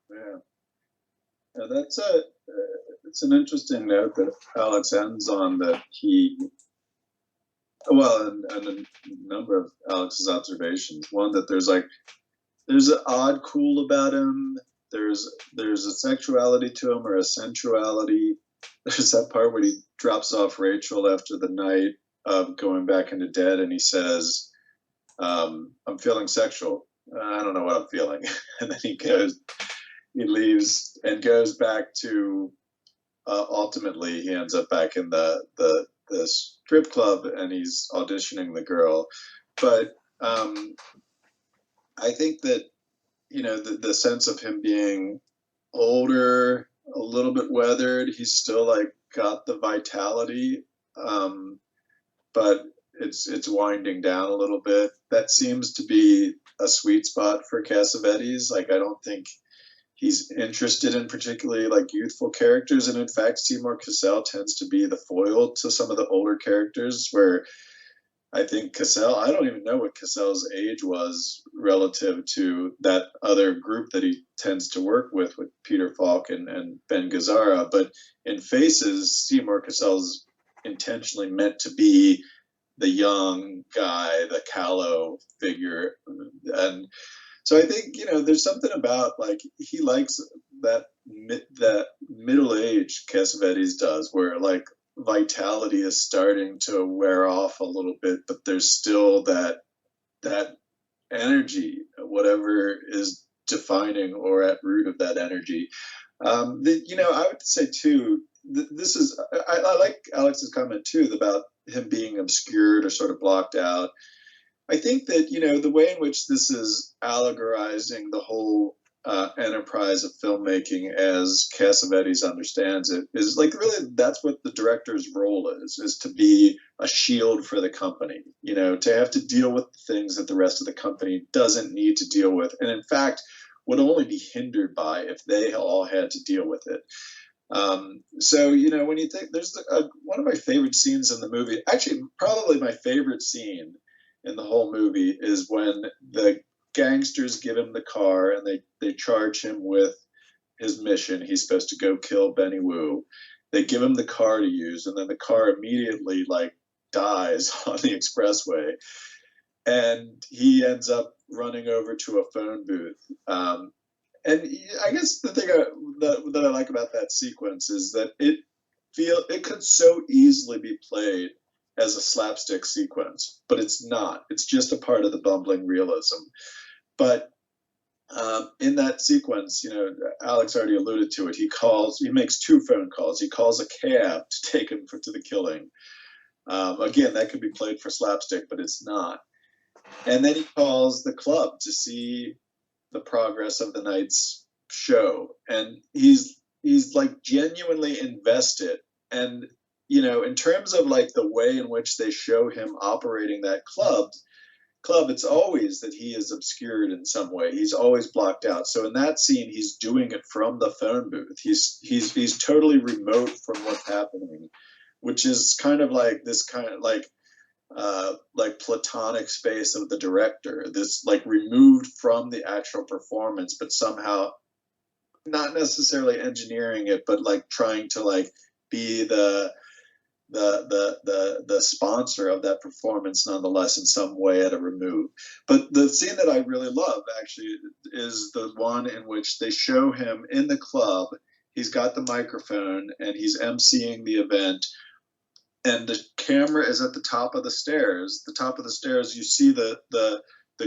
Yeah, that's it's an interesting note that Alex ends on, that he, well, and a number of Alex's observations. One, that there's an odd cool about him. There's a sexuality to him, or a sensuality. There's that part where he drops off Rachel after the night of going back into debt, and he says, "I'm feeling sexual. I don't know what I'm feeling," and then he leaves and goes back to. Ultimately, he ends up back in the strip club, and he's auditioning the girl. But I think that the sense of him being older, a little bit weathered, he's still like got the vitality, but it's winding down a little bit. That seems to be a sweet spot for Cassavetes. Like, I don't think he's interested in particularly like youthful characters, and in fact, Seymour Cassel tends to be the foil to some of the older characters. Where I think Cassell, I don't even know what Cassell's age was relative to that other group that he tends to work with Peter Falk and Ben Gazzara. But in Faces, Seymour Cassell's intentionally meant to be the young guy, the callow figure. And so I think, there's something about, like, he likes that middle-aged Cassavetes does, where, like, vitality is starting to wear off a little bit, but there's still that energy, whatever is defining or at root of that energy. I would say too, this is, I like Alex's comment too about him being obscured or sort of blocked out. I think that, the way in which this is allegorizing the whole enterprise of filmmaking as Cassavetes understands it is, like, really that's what the director's role is to be a shield for the company, to have to deal with the things that the rest of the company doesn't need to deal with, and in fact would only be hindered by if they all had to deal with it. So, when you think, there's one of my favorite scenes in the movie, actually probably my favorite scene in the whole movie, is when the gangsters give him the car and they charge him with his mission. He's supposed to go kill Benny Wu. They give him the car to use, and then the car immediately, like, dies on the expressway, and he ends up running over to a phone booth. And I guess the thing that I like about that sequence is that it could so easily be played as a slapstick sequence, but it's not. It's just a part of the bumbling realism. But in that sequence, Alex already alluded to it. He makes 2 phone calls. He calls a cab to take him to the killing. Again, that could be played for slapstick, but it's not. And then he calls the club to see the progress of the night's show. And he's like genuinely invested. And, in terms of, like, the way in which they show him operating that club, it's always that he is obscured in some way. He's always blocked out. So in that scene, he's doing it from the phone booth. He's totally remote from what's happening, which is kind of like this kind of like platonic space of the director, this, like, removed from the actual performance, but somehow not necessarily engineering it, but, like, trying to, like, be the sponsor of that performance nonetheless in some way at a remove. But the scene that I really love actually is the one in which they show him in the club. He's got the microphone and he's emceeing the event, and the camera is at the top of the stairs. The top of the stairs, you see the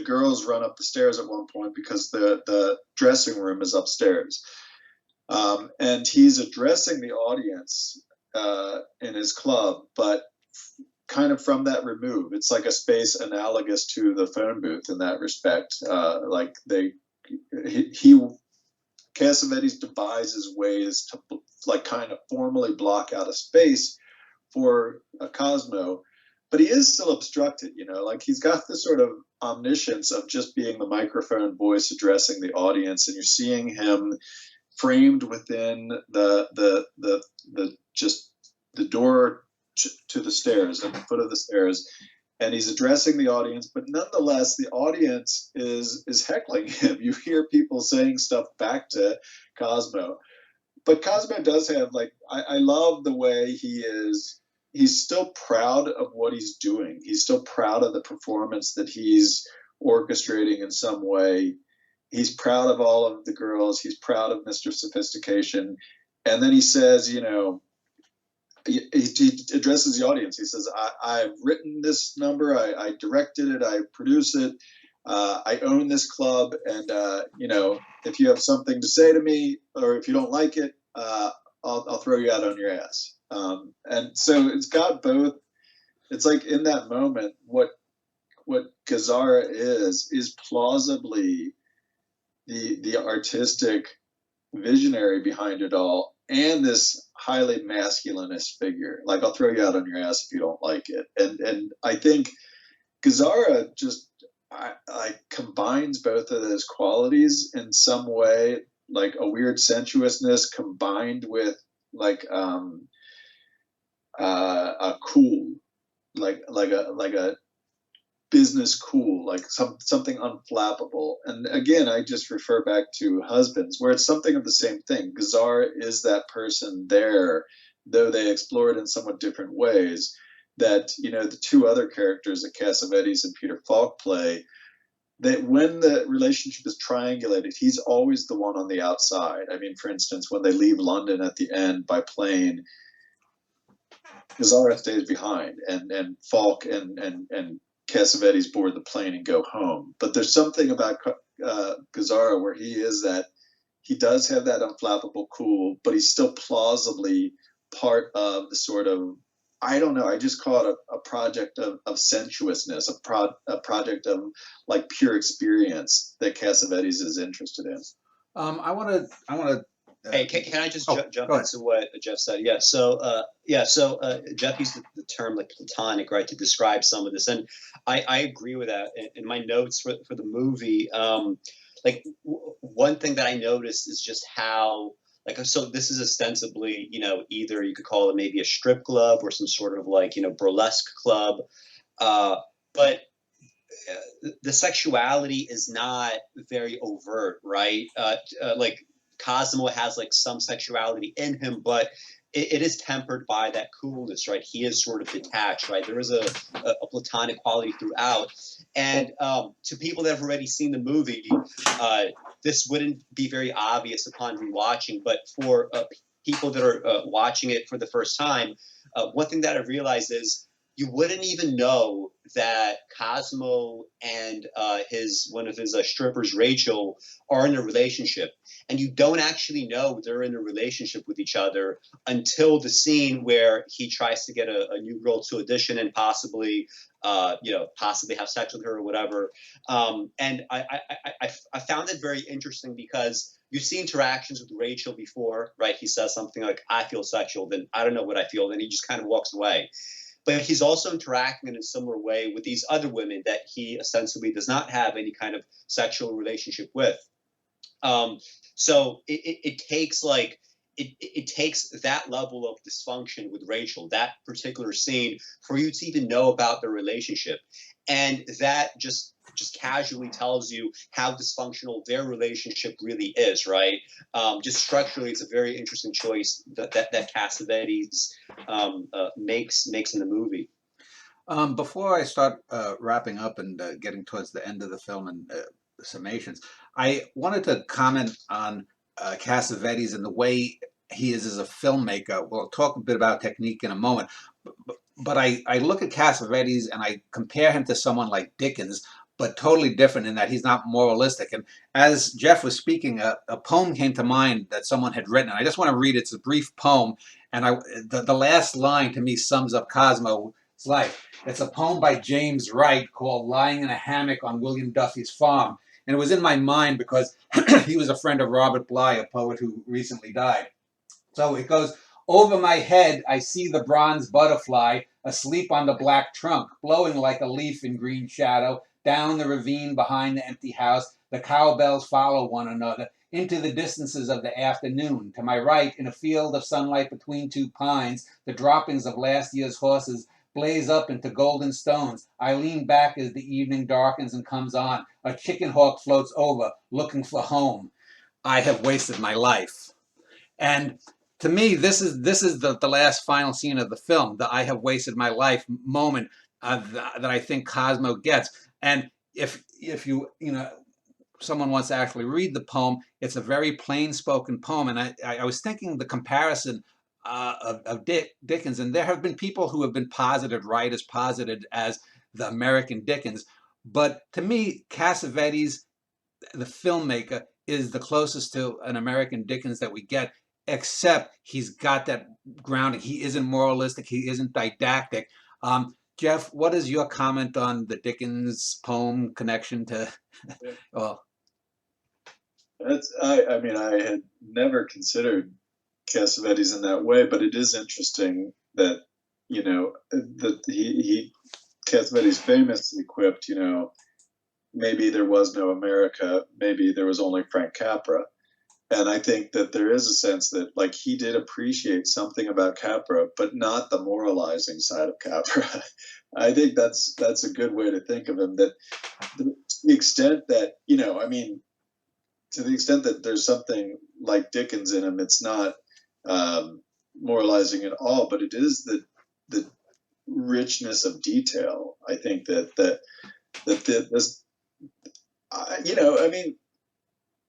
girls run up the stairs at one point because the dressing room is upstairs. And he's addressing the audience in his club, but kind of from that remove. It's like a space analogous to the phone booth in that respect. Like Cassavetes devises ways to, like, kind of formally block out a space for a Cosmo, but he is still obstructed, like, he's got this sort of omniscience of just being the microphone voice addressing the audience, and you're seeing him framed within just the door to the stairs, at the foot of the stairs, and he's addressing the audience, but nonetheless the audience is heckling him. You hear people saying stuff back to Cosmo, but Cosmo does have, like, I love the way he's still proud of what he's doing. He's still proud of the performance that he's orchestrating in some way. He's proud of all of the girls. He's proud of Mr. Sophistication. And then he says, he addresses the audience. He says, I've written this number. I directed it. I produced it. I own this club. And, if you have something to say to me, or if you don't like it, I'll throw you out on your ass. And so it's got both. It's like, in that moment, what Gazzara is plausibly the artistic visionary behind it all, and this highly masculinist figure. Like, I'll throw you out on your ass if you don't like it. And I think Gazzara just combines both of those qualities in some way, like a weird sensuousness combined with, like, a cool, like a business cool, like something unflappable. And again, I just refer back to Husbands, where it's something of the same thing. Gazar is that person there, though they explore it in somewhat different ways. That, you know, the two other characters that Cassavetes and Peter Falk play, that when the relationship is triangulated, he's always the one on the outside. I mean, for instance, when they leave London at the end by plane, Gazara stays behind, and Falk and Cassavetes board the plane and go home. But there's something about Gazara where he is that he does have that unflappable cool, but he's still plausibly part of the sort of, I don't know, I just call it a project of sensuousness, a project of like pure experience that Cassavetes is interested in. I want to. Hey, can I just jump go ahead. into what Jeff said? Yeah. So Jeff used the term like platonic, right, to describe some of this, and I agree with that. In my notes for the movie, one thing that I noticed is just how, like, so this is ostensibly, you know, either you could call it maybe a strip club or some sort of like, you know, burlesque club, but the sexuality is not very overt, right? Like Cosmo has like some sexuality in him, but it is tempered by that coolness, right? He is sort of detached, right? There is a platonic quality throughout. And to people that have already seen the movie, this wouldn't be very obvious upon rewatching, but for people that are watching it for the first time, one thing that I realized is you wouldn't even know that Cosmo and one of his strippers, Rachel, are in a relationship. And you don't actually know they're in a relationship with each other until the scene where he tries to get a new girl to audition and possibly have sex with her or whatever. And I found it very interesting because you see interactions with Rachel before, right? He says something like, "I feel sexual," then I don't know what I feel, then he just kind of walks away. But he's also interacting in a similar way with these other women that he ostensibly does not have any kind of sexual relationship with. So it takes like it takes that level of dysfunction with Rachel, that particular scene, for you to even know about the relationship, and that just casually tells you how dysfunctional their relationship really is, right? Just structurally, it's a very interesting choice that Cassavetes makes in the movie. Before I start wrapping up and getting towards the end of the film and summations, I wanted to comment on Cassavetes and the way he is as a filmmaker. We'll talk a bit about technique in a moment, but I look at Cassavetes and I compare him to someone like Dickens, but totally different in that he's not moralistic. And as Jeff was speaking, a poem came to mind that someone had written. And I just want to read it. It's a brief poem, and the last line to me sums up Cosmo's life. It's a poem by James Wright called "Lying in a Hammock on William Duffy's Farm." And it was in my mind because he was a friend of Robert Bly, a poet who recently died. So it goes, "Over my head, I see the bronze butterfly asleep on the black trunk, blowing like a leaf in green shadow. Down the ravine behind the empty house, the cowbells follow one another into the distances of the afternoon. To my right, in a field of sunlight between two pines, the droppings of last year's horses blaze up into golden stones. I lean back as the evening darkens and comes on. A chicken hawk floats over, looking for home. I have wasted my life." And to me, this is the last final scene of the film, the "I have wasted my life" moment that I think Cosmo gets. And if someone wants to actually read the poem, it's a very plain spoken poem. And I was thinking the comparison of Dickens, and there have been people who have been writers posited as the American Dickens. But to me, Cassavetes, the filmmaker, is the closest to an American Dickens that we get, except he's got that grounding. He isn't moralistic. He isn't didactic. Jeff, what is your comment on the Dickens poem connection to? Well, I mean, I had never considered Cassavetes in that way, but it is interesting that, you know, that Cassavetes famously quipped, you know, maybe there was no America, maybe there was only Frank Capra. And I think that there is a sense that, like, he did appreciate something about Capra, but not the moralizing side of Capra. I think that's a good way to think of him. That to the extent that, I mean, to the extent that there's something like Dickens in him, it's not moralizing at all, but it is the richness of detail. I think that this, I mean,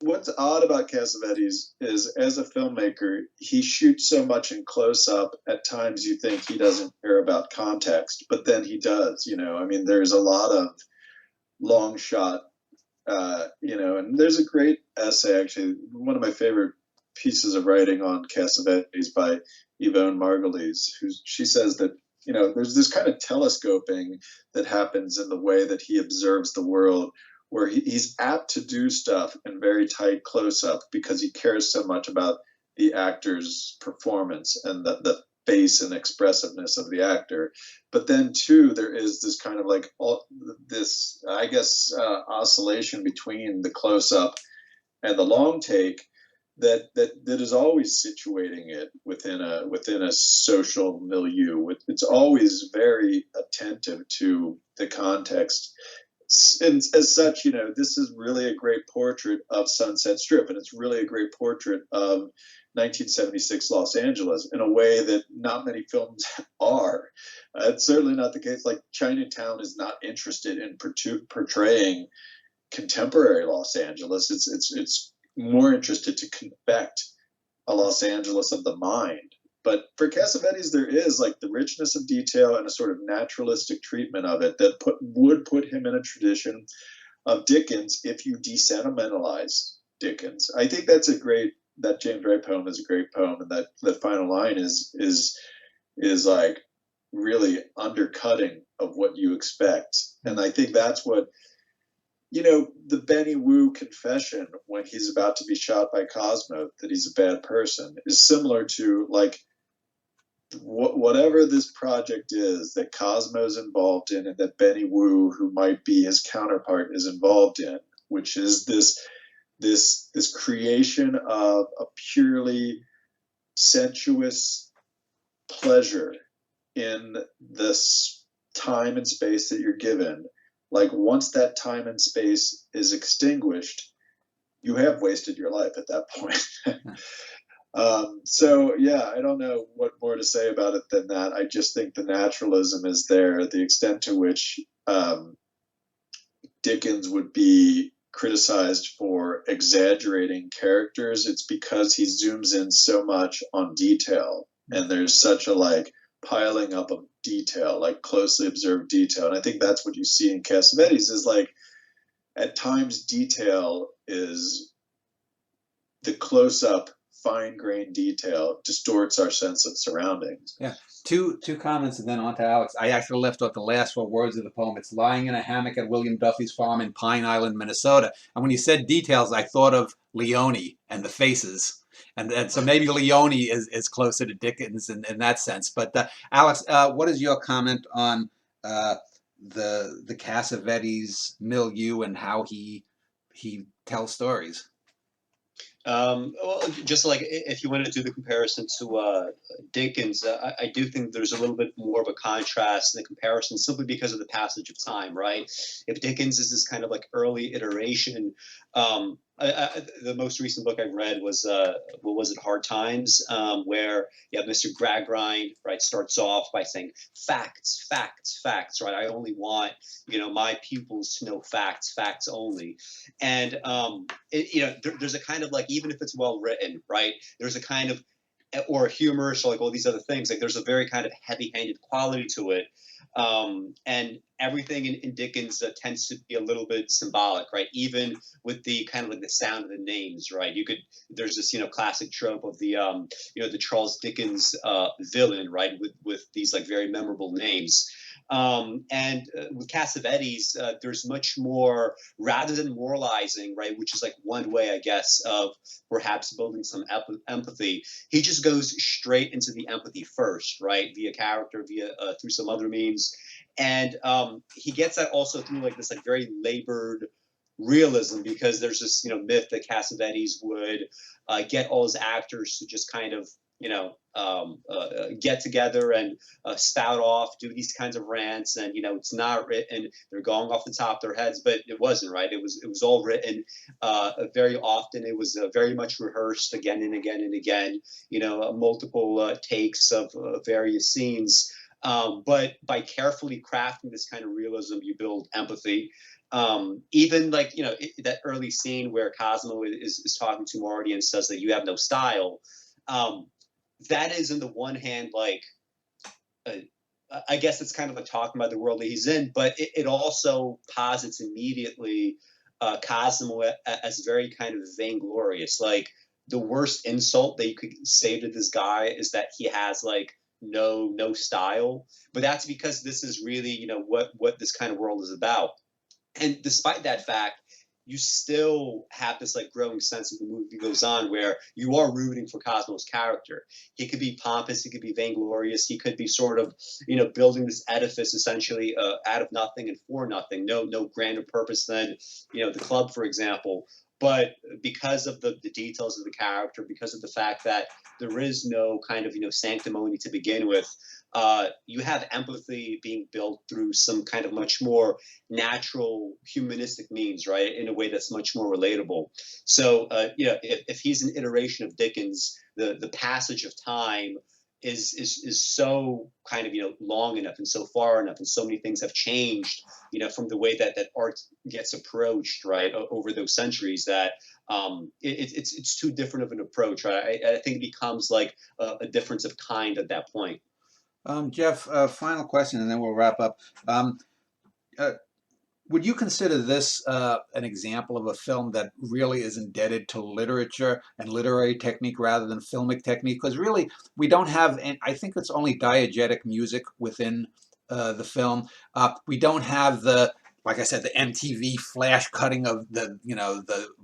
what's odd about Cassavetes is, as a filmmaker, he shoots so much in close up. At times, you think he doesn't care about context, but then he does. I mean, there's a lot of long shot. And there's a great essay, actually, one of my favorite pieces of writing on Cassavetes by Yvonne Margulies, she says that, there's this kind of telescoping that happens in the way that he observes the world, where he's apt to do stuff in very tight close-up because he cares so much about the actor's performance and the face and expressiveness of the actor. But then, too, there is this kind of like this, I guess, oscillation between the close-up and the long take that is always situating it within a social milieu. It's always very attentive to the context. And as such, this is really a great portrait of Sunset Strip, and it's really a great portrait of 1976 Los Angeles in a way that not many films are. It's certainly not the case. Like, Chinatown is not interested in portraying contemporary Los Angeles. It's more interested to confect a Los Angeles of the mind. But for Cassavetes, there is like the richness of detail and a sort of naturalistic treatment of it that would put him in a tradition of Dickens if you desentimentalize Dickens. I think that James Wright poem is a great poem, and that final line is like really undercutting of what you expect. And I think that's what, the Benny Wu confession when he's about to be shot by Cosmo, that he's a bad person, is similar to, like, whatever this project is that Cosmo's involved in and that Benny Wu, who might be his counterpart, is involved in, which is this creation of a purely sensuous pleasure in this time and space that you're given. Like, once that time and space is extinguished, you have wasted your life at that point. So yeah, I don't know what more to say about it than that. I just think the naturalism is there. The extent to which Dickens would be criticized for exaggerating characters, it's because he zooms in so much on detail, and there's such a like piling up of detail, like closely observed detail. And I think that's what you see in Cassavetes, is like, at times detail is the close-up, fine-grained detail distorts our sense of surroundings. Yeah. Two comments and then on to Alex. I actually left out the last 4 words of the poem. It's lying in a hammock at William Duffy's farm in Pine Island, Minnesota. And when you said details, I thought of Leone and the faces. And so maybe Leone is closer to Dickens in that sense. But Alex, what is your comment on the Cassavetes milieu and how he tells stories? Well, just like if you want to do the comparison to Dickens, I do think there's a little bit more of a contrast in the comparison, simply because of the passage of time, right? If Dickens is this kind of like early iteration, the most recent book I read was what was it, Hard Times, where you have Mr. Gradgrind, right, starts off by saying facts, facts, facts, right? I only want my pupils to know facts, facts only, and there's a kind of like, even if it's well written, right, there's a kind of, or humorous, or like all these other things, like there's a very kind of heavy-handed quality to it. And everything in Dickens tends to be a little bit symbolic, right? Even with the kind of like the sound of the names, right? There's this, classic trope of the, the Charles Dickens villain, right? With these like very memorable names. And with Cassavetes, there's much more, rather than moralizing, right, which is like one way, I guess, of perhaps building some empathy. He just goes straight into the empathy first, right, via character, through some other means, and he gets that also through like this like very labored realism, because there's this myth that Cassavetes would get all his actors to just kind of get together and spout off, do these kinds of rants, and it's not written, they're going off the top of their heads, but it wasn't, right? It was all written very often. It was very much rehearsed again and again and again, multiple takes of various scenes. But by carefully crafting this kind of realism, you build empathy. Even like that early scene where Cosmo is talking to Marty and says that you have no style. That is, on the one hand, like I guess it's kind of a talking about the world that he's in, but it also posits immediately Cosmo as very kind of vainglorious. Like, the worst insult that you could say to this guy is that he has like no style. But that's because this is really what this kind of world is about. And despite that fact, you still have this like growing sense as the movie goes on, where you are rooting for Cosmo's character. He could be pompous, he could be vainglorious, he could be sort of building this edifice essentially out of nothing and for nothing. No grander purpose than the club, for example. But because of the details of the character, because of the fact that there is no kind of sanctimony to begin with, you have empathy being built through some kind of much more natural humanistic means, right? In a way that's much more relatable. So, if he's an iteration of Dickens, the passage of time is so kind of long enough and so far enough, and so many things have changed from the way that art gets approached, right, over those centuries, that it's too different of an approach, right? I think it becomes like a difference of kind at that point. Jeff, final question, and then we'll wrap up. Would you consider this an example of a film that really is indebted to literature and literary technique rather than filmic technique? Because really, we don't have, and I think it's only diegetic music within the film. We don't have like I said, the MTV flash cutting of the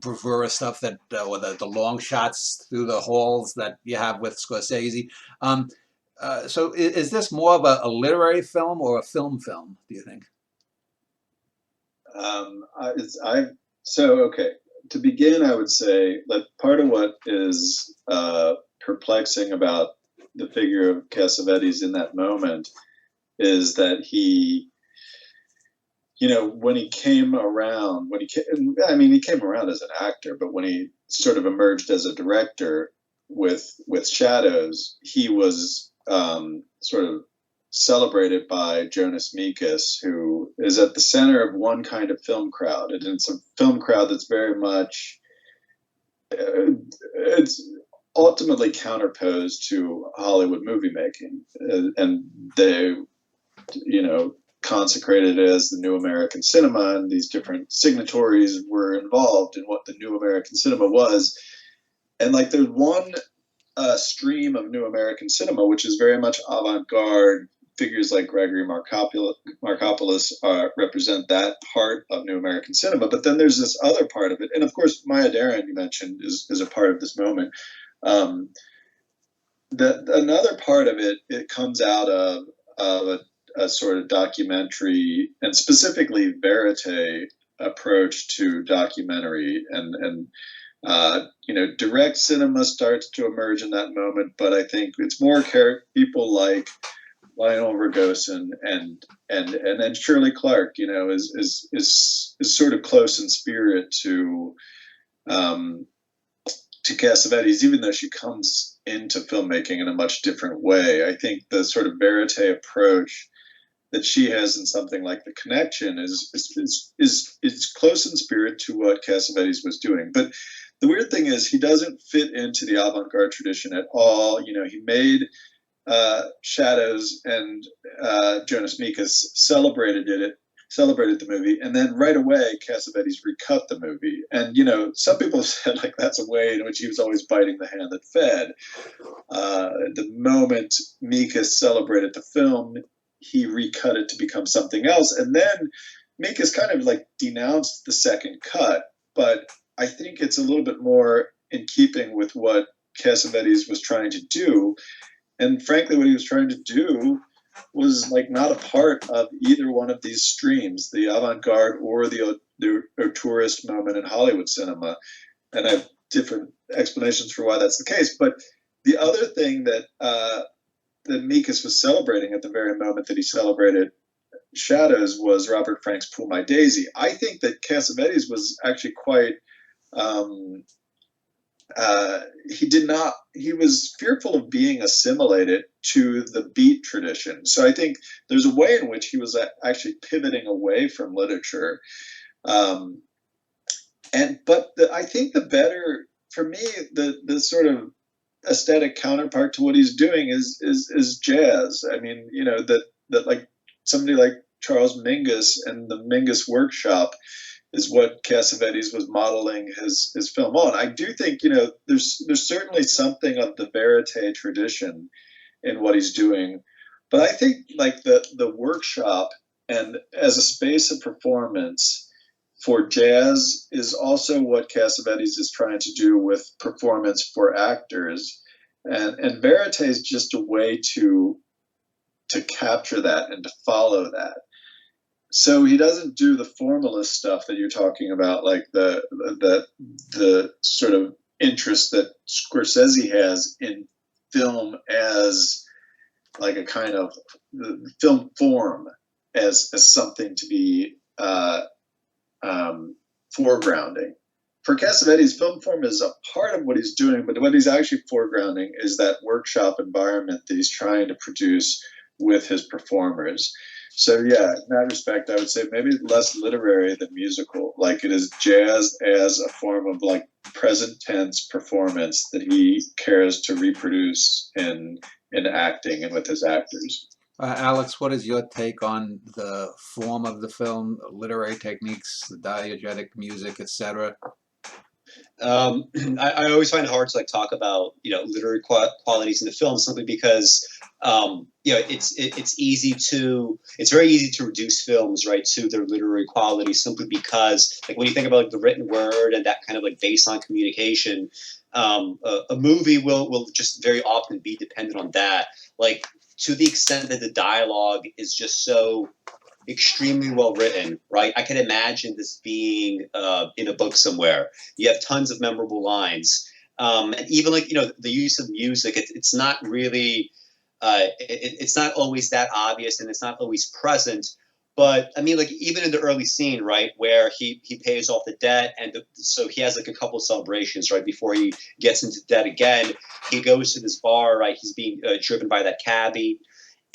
bravura stuff that, or the long shots through the halls that you have with Scorsese. So is this more of a literary film or a film, do you think? Okay. To begin, I would say that part of what is perplexing about the figure of Cassavetes in that moment is that he, when he came around, he came around as an actor, but when he sort of emerged as a director with Shadows, he was sort of celebrated by Jonas Mekas, who is at the center of one kind of film crowd, and it's a film crowd that's very much it's ultimately counterposed to Hollywood movie making, and they consecrated it as the new American cinema, and these different signatories were involved in what the new American cinema was. And like there's one stream of new American cinema which is very much avant-garde. Figures like Gregory Markopoulos represent that part of new American cinema. But then there's this other part of it, and of course Maya Deren, you mentioned, is a part of this moment. Another part of it comes out of a sort of documentary and specifically verite approach to documentary, and direct cinema starts to emerge in that moment. But I think it's more people like Lionel Vergosen and then Shirley Clark, is sort of close in spirit to Cassavetes, even though she comes into filmmaking in a much different way. I think the sort of verite approach that she has in something like The Connection is close in spirit to what Cassavetes was doing. But the weird thing is he doesn't fit into the avant-garde tradition at all. He made Shadows, and Jonas Mekas celebrated the movie, and then right away Cassavetes recut the movie. And some people said like that's a way in which he was always biting the hand that fed. The moment Mekas celebrated the film, he recut it to become something else, and then Mekas kind of like denounced the second cut. But I think it's a little bit more in keeping with what Cassavetes was trying to do. And frankly, what he was trying to do was like not a part of either one of these streams, the avant-garde or the the auteurist moment in Hollywood cinema, and I have different explanations for why that's the case. But the other thing that that Mikas was celebrating at the very moment that he celebrated Shadows was Robert Frank's Pull My Daisy. I think that Cassavetes was actually quite he was fearful of being assimilated to the beat tradition. So I think there's a way in which he was actually pivoting away from literature. I think the better, for me, the sort of aesthetic counterpart to what he's doing is jazz. I mean, that like somebody like Charles Mingus and the Mingus Workshop is what Cassavetes was modeling his film on. I do think, there's certainly something of the verite tradition in what he's doing, but I think like the workshop and as a space of performance for jazz is also what Cassavetes is trying to do with performance for actors, and verite is just a way to capture that and to follow that. So he doesn't do the formalist stuff that you're talking about, like the sort of interest that Scorsese has in film as like a kind of the film form as something to be foregrounding. For Cassavetes, film form is a part of what he's doing, but what he's actually foregrounding is that workshop environment that he's trying to produce with his performers. So yeah, in that respect, I would say maybe less literary than musical. Like it is jazz as a form of like present tense performance that he cares to reproduce in acting and with his actors. Alex, what is your take on the form of the film, literary techniques, the diegetic music, etc.? I always find it hard to like talk about literary qualities in the film simply because it's very easy to reduce films right to their literary quality simply because like when you think about like the written word and that kind of like baseline communication, a movie will just very often be dependent on that, like to the extent that the dialogue is just so extremely well written, right? I can imagine this being in a book somewhere. You have tons of memorable lines, and even like the use of music. It's not really, it's not always that obvious, and it's not always present. But I mean, like even in the early scene, right, where he pays off the debt, and so he has like a couple of celebrations, right, before he gets into debt again. He goes to this bar, right? He's being driven by that cabbie.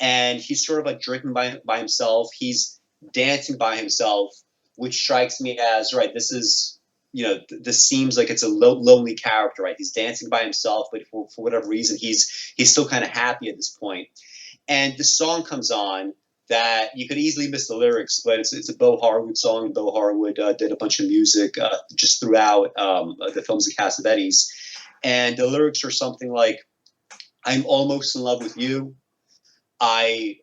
And he's sort of like drinking by himself. He's dancing by himself, which strikes me as, right, this is, this seems like it's a lonely character, right? He's dancing by himself, but for whatever reason, he's still kind of happy at this point. And the song comes on that you could easily miss the lyrics, but it's a Bo Harwood song. Bo Harwood did a bunch of music just throughout the films of Cassavetes. And the lyrics are something like, I'm almost in love with you. I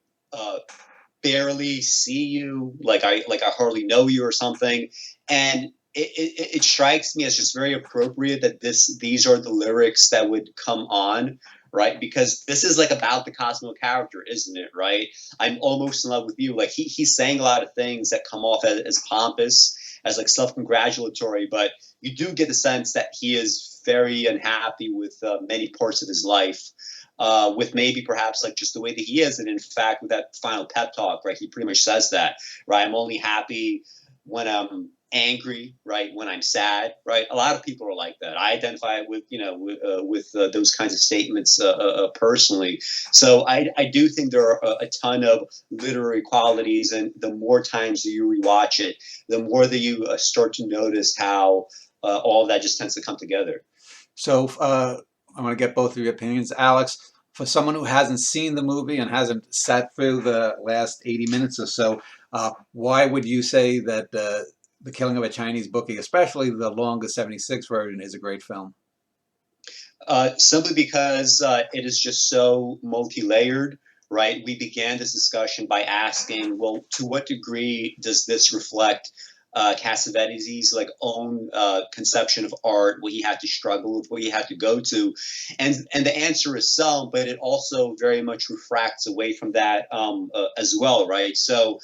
barely see you, like I hardly know you or something, and it strikes me as just very appropriate that these are the lyrics that would come on, right? Because this is like about the Cosmo character, isn't it? Right? I'm almost in love with you. Like he's saying a lot of things that come off as pompous, as like self-congratulatory, but you do get the sense that he is very unhappy with many parts of his life. With maybe perhaps like just the way that he is. And in fact, with that final pep talk, right, he pretty much says that, right? I'm only happy when I'm angry, right? When I'm sad, right? A lot of people are like that. I identify with, with those kinds of statements personally. So I do think there are a ton of literary qualities, and the more times that you rewatch it, the more that you start to notice how all of that just tends to come together. So I want to get both of your opinions. Alex, for someone who hasn't seen the movie and hasn't sat through the last 80 minutes or so, why would you say that The Killing of a Chinese Bookie, especially the longer 76 version, is a great film? Simply because it is just so multi-layered, right? We began this discussion by asking, well, to what degree does this reflect Cassavetes' like own conception of art, what he had to struggle with, what he had to go to, and the answer is some, but it also very much refracts away from that as well, right? So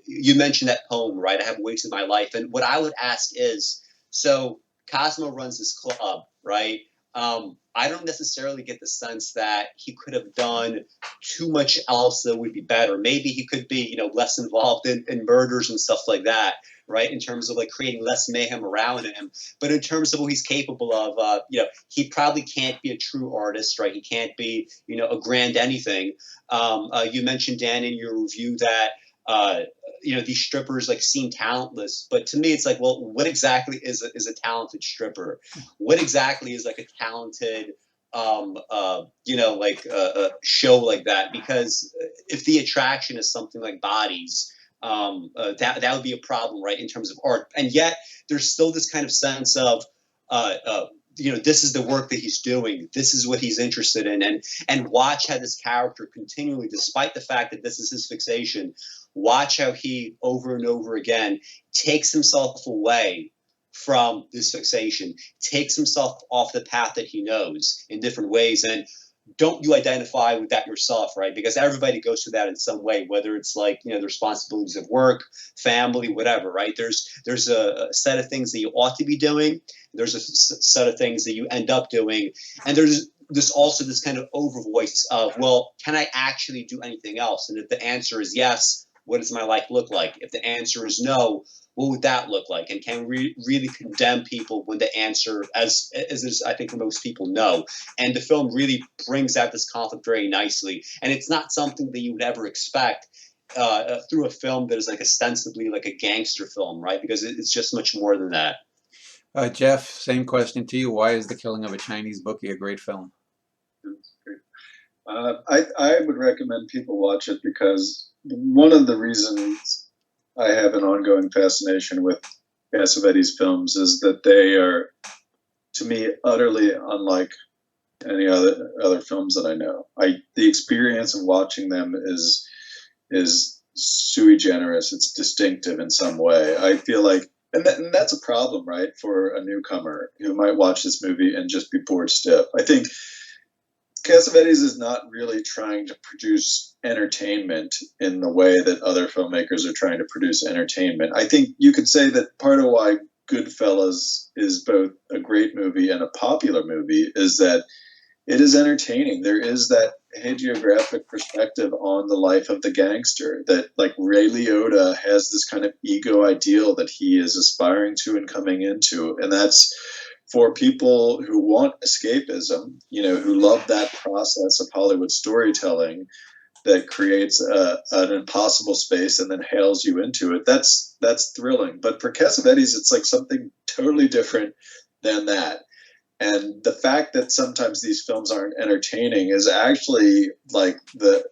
you mentioned that poem, right? I have weights in my life, and what I would ask is, so Cosmo runs this club, right? I don't necessarily get the sense that he could have done too much else that would be better. Maybe he could be, less involved in murders and stuff like that, right? In terms of like creating less mayhem around him. But in terms of what he's capable of, he probably can't be a true artist, right? He can't be, a grand anything. You mentioned, Dan, in your review that these strippers like seem talentless, but to me, it's like, well, what exactly is a talented stripper? What exactly is like a talented show like that? Because if the attraction is something like bodies, that would be a problem, right, in terms of art. And yet there's still this kind of sense of this is the work that he's doing, this is what he's interested in, and watch how this character continually, despite the fact that this is his fixation, watch how he over and over again takes himself away from this fixation, takes himself off the path that he knows in different ways. And don't you identify with that yourself, right? Because everybody goes through that in some way, whether it's like, the responsibilities of work, family, whatever, right? There's a set of things that you ought to be doing. There's a set of things that you end up doing. And there's also this kind of over voice of, well, can I actually do anything else? And if the answer is yes, what does my life look like? If the answer is no, what would that look like? And can we really condemn people when the answer, as is, I think most people know? And the film really brings out this conflict very nicely. And it's not something that you would ever expect through a film that is like ostensibly like a gangster film, right? Because it's just much more than that. Jeff, same question to you. Why is The Killing of a Chinese Bookie a great film? I would recommend people watch it because one of the reasons I have an ongoing fascination with Cassavetes films is that they are, to me, utterly unlike any other films that I know. The experience of watching them is sui generis. It's distinctive in some way. I feel like, and that's a problem, right, for a newcomer who might watch this movie and just be bored stiff. I think Cassavetes is not really trying to produce entertainment in the way that other filmmakers are trying to produce entertainment. I think you could say that part of why Goodfellas is both a great movie and a popular movie is that it is entertaining. There is that hagiographic perspective on the life of the gangster, that like Ray Liotta has this kind of ego ideal that he is aspiring to and coming into. And that's for people who want escapism, who love that process of Hollywood storytelling that creates an impossible space and then hails you into it. That's thrilling. But for Cassavetes, it's like something totally different than that. And the fact that sometimes these films aren't entertaining is actually like their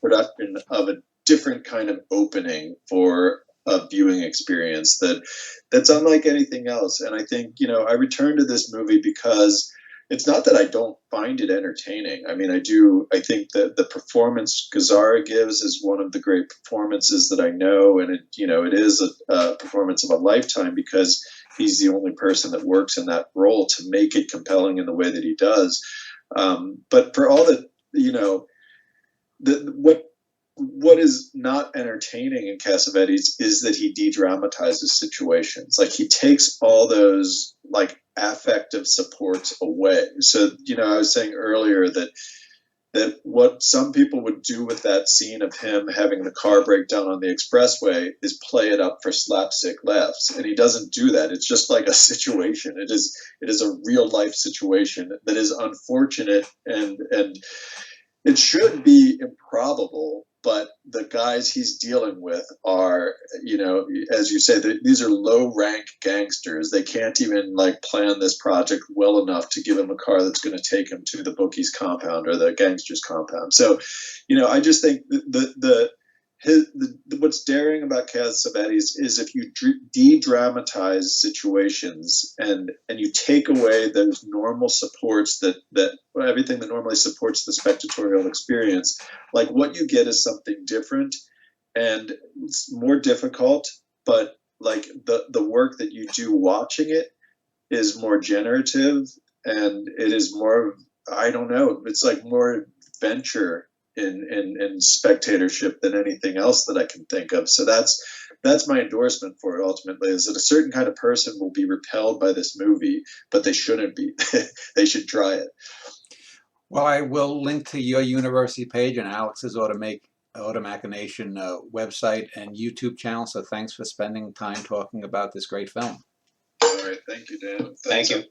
production of a different kind of opening for a viewing experience that's unlike anything else. And I think, I return to this movie because it's not that I don't find it entertaining. I mean, I do. I think that the performance Gazzara gives is one of the great performances that I know. And it is a performance of a lifetime because he's the only person that works in that role to make it compelling in the way that he does. But for all that, what is not entertaining in Cassavetes is that he de-dramatizes situations. Like he takes all those like affective supports away. So, I was saying earlier that what some people would do with that scene of him having the car break down on the expressway is play it up for slapstick laughs. And he doesn't do that. It's just like a situation. It is a real life situation that is unfortunate and it should be improbable. But the guys he's dealing with are, as you say, these are low-rank gangsters. They can't even like plan this project well enough to give him a car that's going to take him to the bookie's compound or the gangster's compound. So, I just think what's daring about Cassavetes is if you de-dramatize situations and you take away those normal supports that everything that normally supports the spectatorial experience, like what you get is something different and it's more difficult, but like the work that you do watching it is more generative and it is more, I don't know, it's like more adventure in spectatorship than anything else that I can think of. So that's my endorsement for it ultimately, is that a certain kind of person will be repelled by this movie, but they shouldn't be. They should try it. Well, I will link to your university page and Alex's Automachination website and YouTube channel. So thanks for spending time talking about this great film. All right. Thank you, Dan. Thank you.